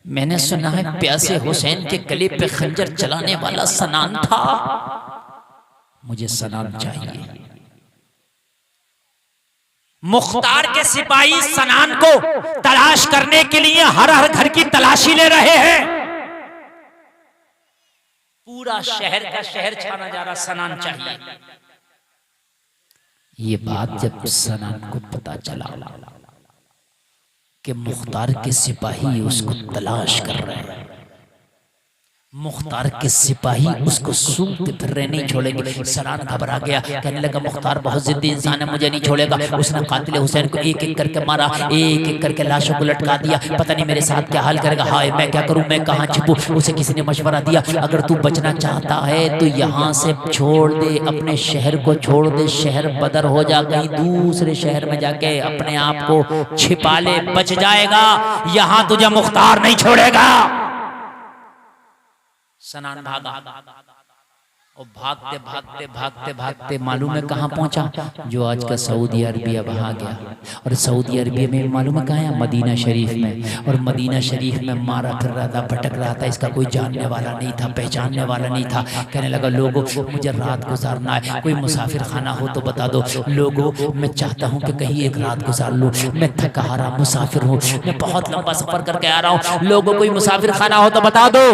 [SPEAKER 1] मैंने सुना है प्यासे हुसैन के गले पे खंजर चलाने वाला सनान था। मुझे सनान चाहिए। मुख्तार के सिपाही सनान को तलाश करने के लिए हर हर घर की तलाशी ले रहे हैं। पूरा शहर का शहर छाना जा रहा, सनान चाहिए। ये बात जब सनान को पता चला कि मुख्तार के सिपाही उसको तलाश कर रहे हैं, मुख्तार के सिपाही उसको सूंघते फिर रहे, नहीं छोड़ेंगे। सनान घबरा गया, कहने लगा मुख्तार बहुत जिद्दी इंसान है, मुझे नहीं छोड़ेगा। उसने कातिल हुसैन को एक एक करके मारा, एक एक करके लाशों को लटका दिया। पता नहीं मेरे साथ क्या हाल करेगा, हाय मैं क्या करूं, मैं कहाँ छिपूं। उसे किसी ने मशवरा दिया, अगर तू बचना चाहता है तो यहाँ से छोड़ दे, अपने शहर को छोड़ दे, शहर बदर हो जा, कहीं दूसरे शहर में जाके अपने आप को छिपा ले, बच जाएगा। यहाँ तुझे मुख्तार नहीं छोड़ेगा। सनान भागा और भागते भागते भागते भागते मालूम है कहाँ पहुंचा, जो आज का सऊदी अरबिया वहाँ गया। और सऊदी अरबिया में मालूम है कहाँ है, मदीना शरीफ में। और मदीना शरीफ में मारा फिर रहा था, भटक रहा था, इसका कोई जानने वाला नहीं था, पहचानने वाला नहीं था। कहने लगा, लोगों मुझे रात गुजारना है, कोई मुसाफिर खाना हो तो बता दो। लोगों मैं चाहता हूँ कि कहीं एक रात गुजार लूँ, मैं थका हारा मुसाफिर हूँ, मैं बहुत लंबा सफर करके आ रहा हूँ, लोगों कोई मुसाफिर खाना हो तो बता दो।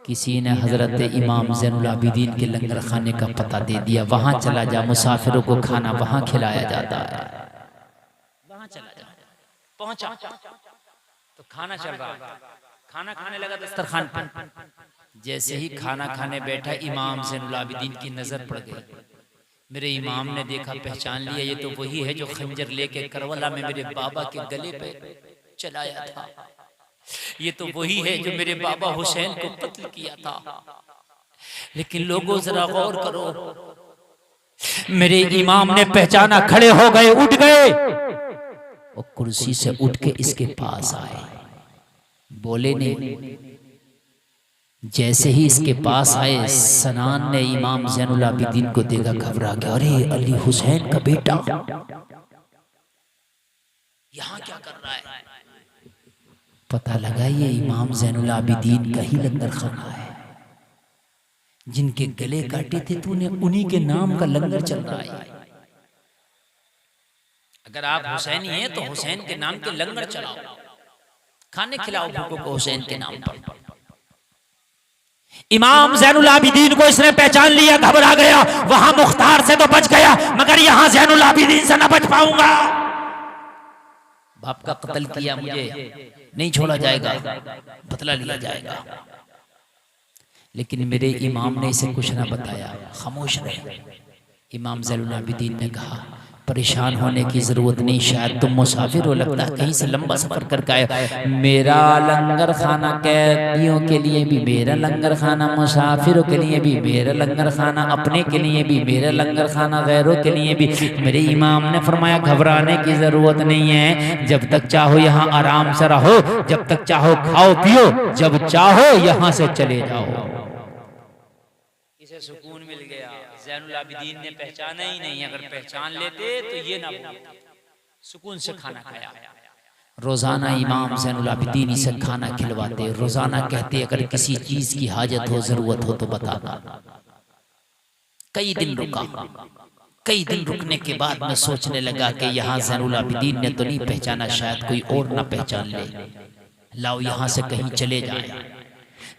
[SPEAKER 1] किसी ने हजरत इमाम ज़ैनुल आबिदीन के लंगर खाने का पता दे दिया, वहां चला जा, मुसाफिरों को खाना वहां खिलाया जाता है। वहां चला जा, पहुंचा तो खाना चल रहा, खाना खाने लगा दस्तरखान पर। जैसे ही खाना खाने बैठा, इमाम ज़ैनुल आबिदीन की नजर पड़ गई। मेरे इमाम ने देखा, पहचान लिया, ये तो वही है जो खंजर लेके करबला में मेरे बाबा के गले पे चलाया था, ये तो वही है जो मेरे बाबा हुसैन को कत्ल किया था। लेकिन लोगों जरा गौर करो, मेरे इमाम ने पहचाना, खड़े हो गए, उठ गए और कुर्सी से उठ के इसके पास आए, बोले नहीं। जैसे ही इसके पास आए, सनान ने इमाम ज़ैनुल आबिदीन को देखा, घबरा गया, अरे अली हुसैन का बेटा यहाँ क्या कर रहा है। पता लगा ये इमाम ज़ैनुल आबिदीन का ही लंगर खाना है, जिनके गले काटे थे तूने, उन्हीं के नाम का लंगर चल रहा है। अगर आप हुसैनी हैं तो हुसैन के नाम के लंगर चलाओ, खाने खिलाओ भूखों को हुसैन के नाम पर। इमाम ज़ैनुल आबिदीन को इसने पहचान लिया, घबरा गया। वहां मुख्तार से तो बच गया, मगर यहां ज़ैनुल आबिदीन से ना बच पाऊंगा। बाप का कत्ल किया, मुझे नहीं छोड़ा जाएगा, बदला लिया जाएगा। लेकिन मेरे इमाम ने इसे कुछ ना बताया, खामोश रहे। इमाम ज़ैनुल आबिदीन ने कहा, परेशान होने की जरूरत नहीं, शायद तुम मुसाफिर हो, लगता है कहीं से लंबा सफर करके आए। मेरा लंगर खाना कैदियों के लिए भी, मेरा लंगर खाना मुसाफिरों के लिए भी, मेरा लंगर खाना अपने के लिए भी, मेरा लंगर खाना गैरों के लिए भी। मेरे इमाम ने फरमाया, घबराने की जरूरत नहीं है, जब तक चाहो यहाँ आराम से रहो, जब तक चाहो खाओ पियो, जब चाहो यहाँ से चले जाओ। इसे सुकून मिल गया। ज़ैनुल आबिदीन ने पहचाना ही नहीं, अगर पहचान लेते तो ये ना बोलते। सुकून से खाना खाया। रोजाना इमाम ज़ैनुल आबिदीन इसे खाना खिलवाते, रोजाना कहते अगर किसी चीज की हाजत हो, जरूरत हो तो बताना। कई दिन रुका, कई दिन रुकने के बाद मैं सोचने लगा कि यहाँ ज़ैनुल आबिदीन ने तो नहीं पहचाना, शायद कोई और ना पहचान ले, लाओ यहाँ से कहीं चले जाए।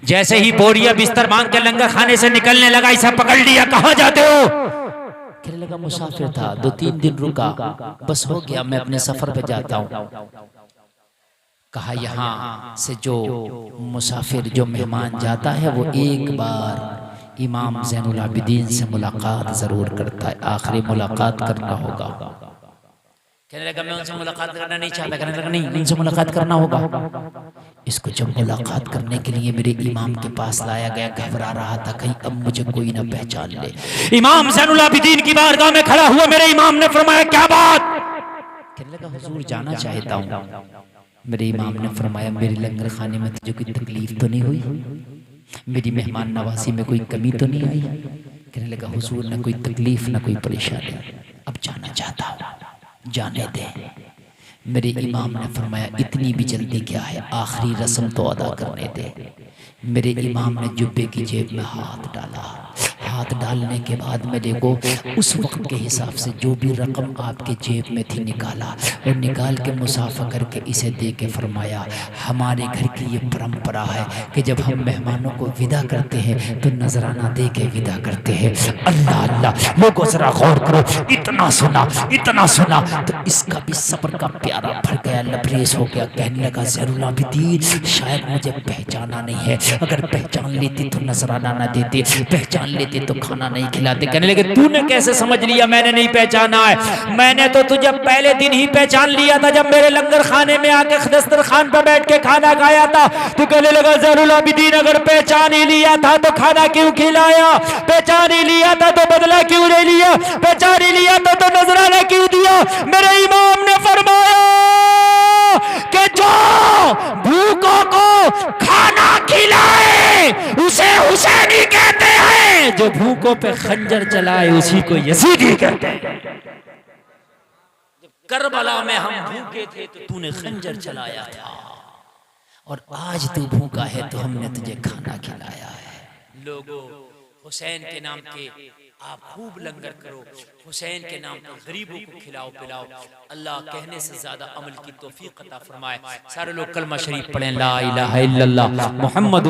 [SPEAKER 1] जैसे ही बोरिया बिस्तर मांग के लंगर खाने से निकलने लगा, इसे पकड़ लिया। कहाँ जाते हो? कहने लगा मुसाफिर था, 2-3 दिन रुका, बस हो गया, मैं अपने सफर पे जाता हूँ। कहा यहाँ से जो मुसाफिर, जो मेहमान जाता है, वो एक बार इमाम ज़ैनुल आबिदीन से मुलाकात जरूर करता है, आखिरी मुलाकात करना होगा। कहने लगा मैं उनसे मुलाकात करना नहीं चाहता। कहने लगा नहीं, उनसे मुलाकात करना होगा। इसको जब मुलाकात करने के लिए मेरे इमाम के पास लाया गया, घबरा रहा था कहीं अब मुझे कोई ना पहचान ले। इमाम ज़ैनुल आबिदीन की बारगाह में खड़ा हुआ, मेरे इमाम ने फरमाया, क्या बात? कहने लगा हुजूर जाना चाहता हूँ। मेरे इमाम ने फरमाया, मेरे लंगर खाने में तुझे कोई तकलीफ तो नहीं हुई, मेरी मेहमान नवाजी में कोई कमी तो नहीं आई? कहने लगा हुजूर, न कोई तकलीफ न कोई परेशानी, अब जाना चाहता हूँ, जाने दे। मेरे इमाम ने फरमाया, इतनी भी जल्दी क्या है, आखिरी रस्म तो अदा करने दे। मेरे इमाम ने जुब्बे की जेब में हाथ डाला। हाथ डालने के बाद मेरे को उस वक्त के हिसाब से जो भी रकम आपके जेब में थी निकाला, और निकाल के मुसाफा करके इसे दे के फरमाया, हमारे घर की ये परंपरा है कि जब हम मेहमानों को विदा करते हैं तो नजराना दे के विदा करते हैं। अल्लाह अल्लाह, लोगों जरा गौर करो, इतना सुना, इतना सुना तो इसका भी सब्र का प्यारा भर गया, लबरेज हो गया। कहने लगा, ज़ैनुल आबिदीन शायद मुझे पहचाना नहीं है, अगर पहचान लेती तो नजराना ना देते, पहचान लेते तो खाना नहीं खिलाते। कहने लगे, तूने कैसे समझ लिया मैंने नहीं पहचाना है? मैंने तो तुझे पहले दिन ही पहचान लिया था, जब मेरे लंगर खाने में आके दस्तरखान पर बैठ के खाना खाया था। तो कहने लगा, ज़ैनुल आबिदीन अगर पहचान ही लिया था तो खाना क्यों खिलाया? पहचान ही लिया था तो बदला क्यों नहीं लिया? पहचान ही लिया था तो नजराना क्यों दिया? मेरे इमाम ने फरमाया कि जो भूखों को खाना खिलाए उसे हुसैनी कहते हैं, जो भूखों पे खंजर चलाए उसी को यजीदी कहते हैं। जब करबला में हम भूखे थे तो तूने खंजर चलाया था, और आज तू भूखा है तो हमने तुझे खाना खिलाया है। लोगों, हुसैन के नाम के आप खूब लंगर करो, हुसैन के नाम पर गरीबों को खिलाओ पिलाओ। अल्लाह कहने से ज्यादा अमल की तौफीक अता फरमाए। सारे लोग कलमा शरीफ पढ़ें, ला इलाहा इल्लल्लाह मुहम्मद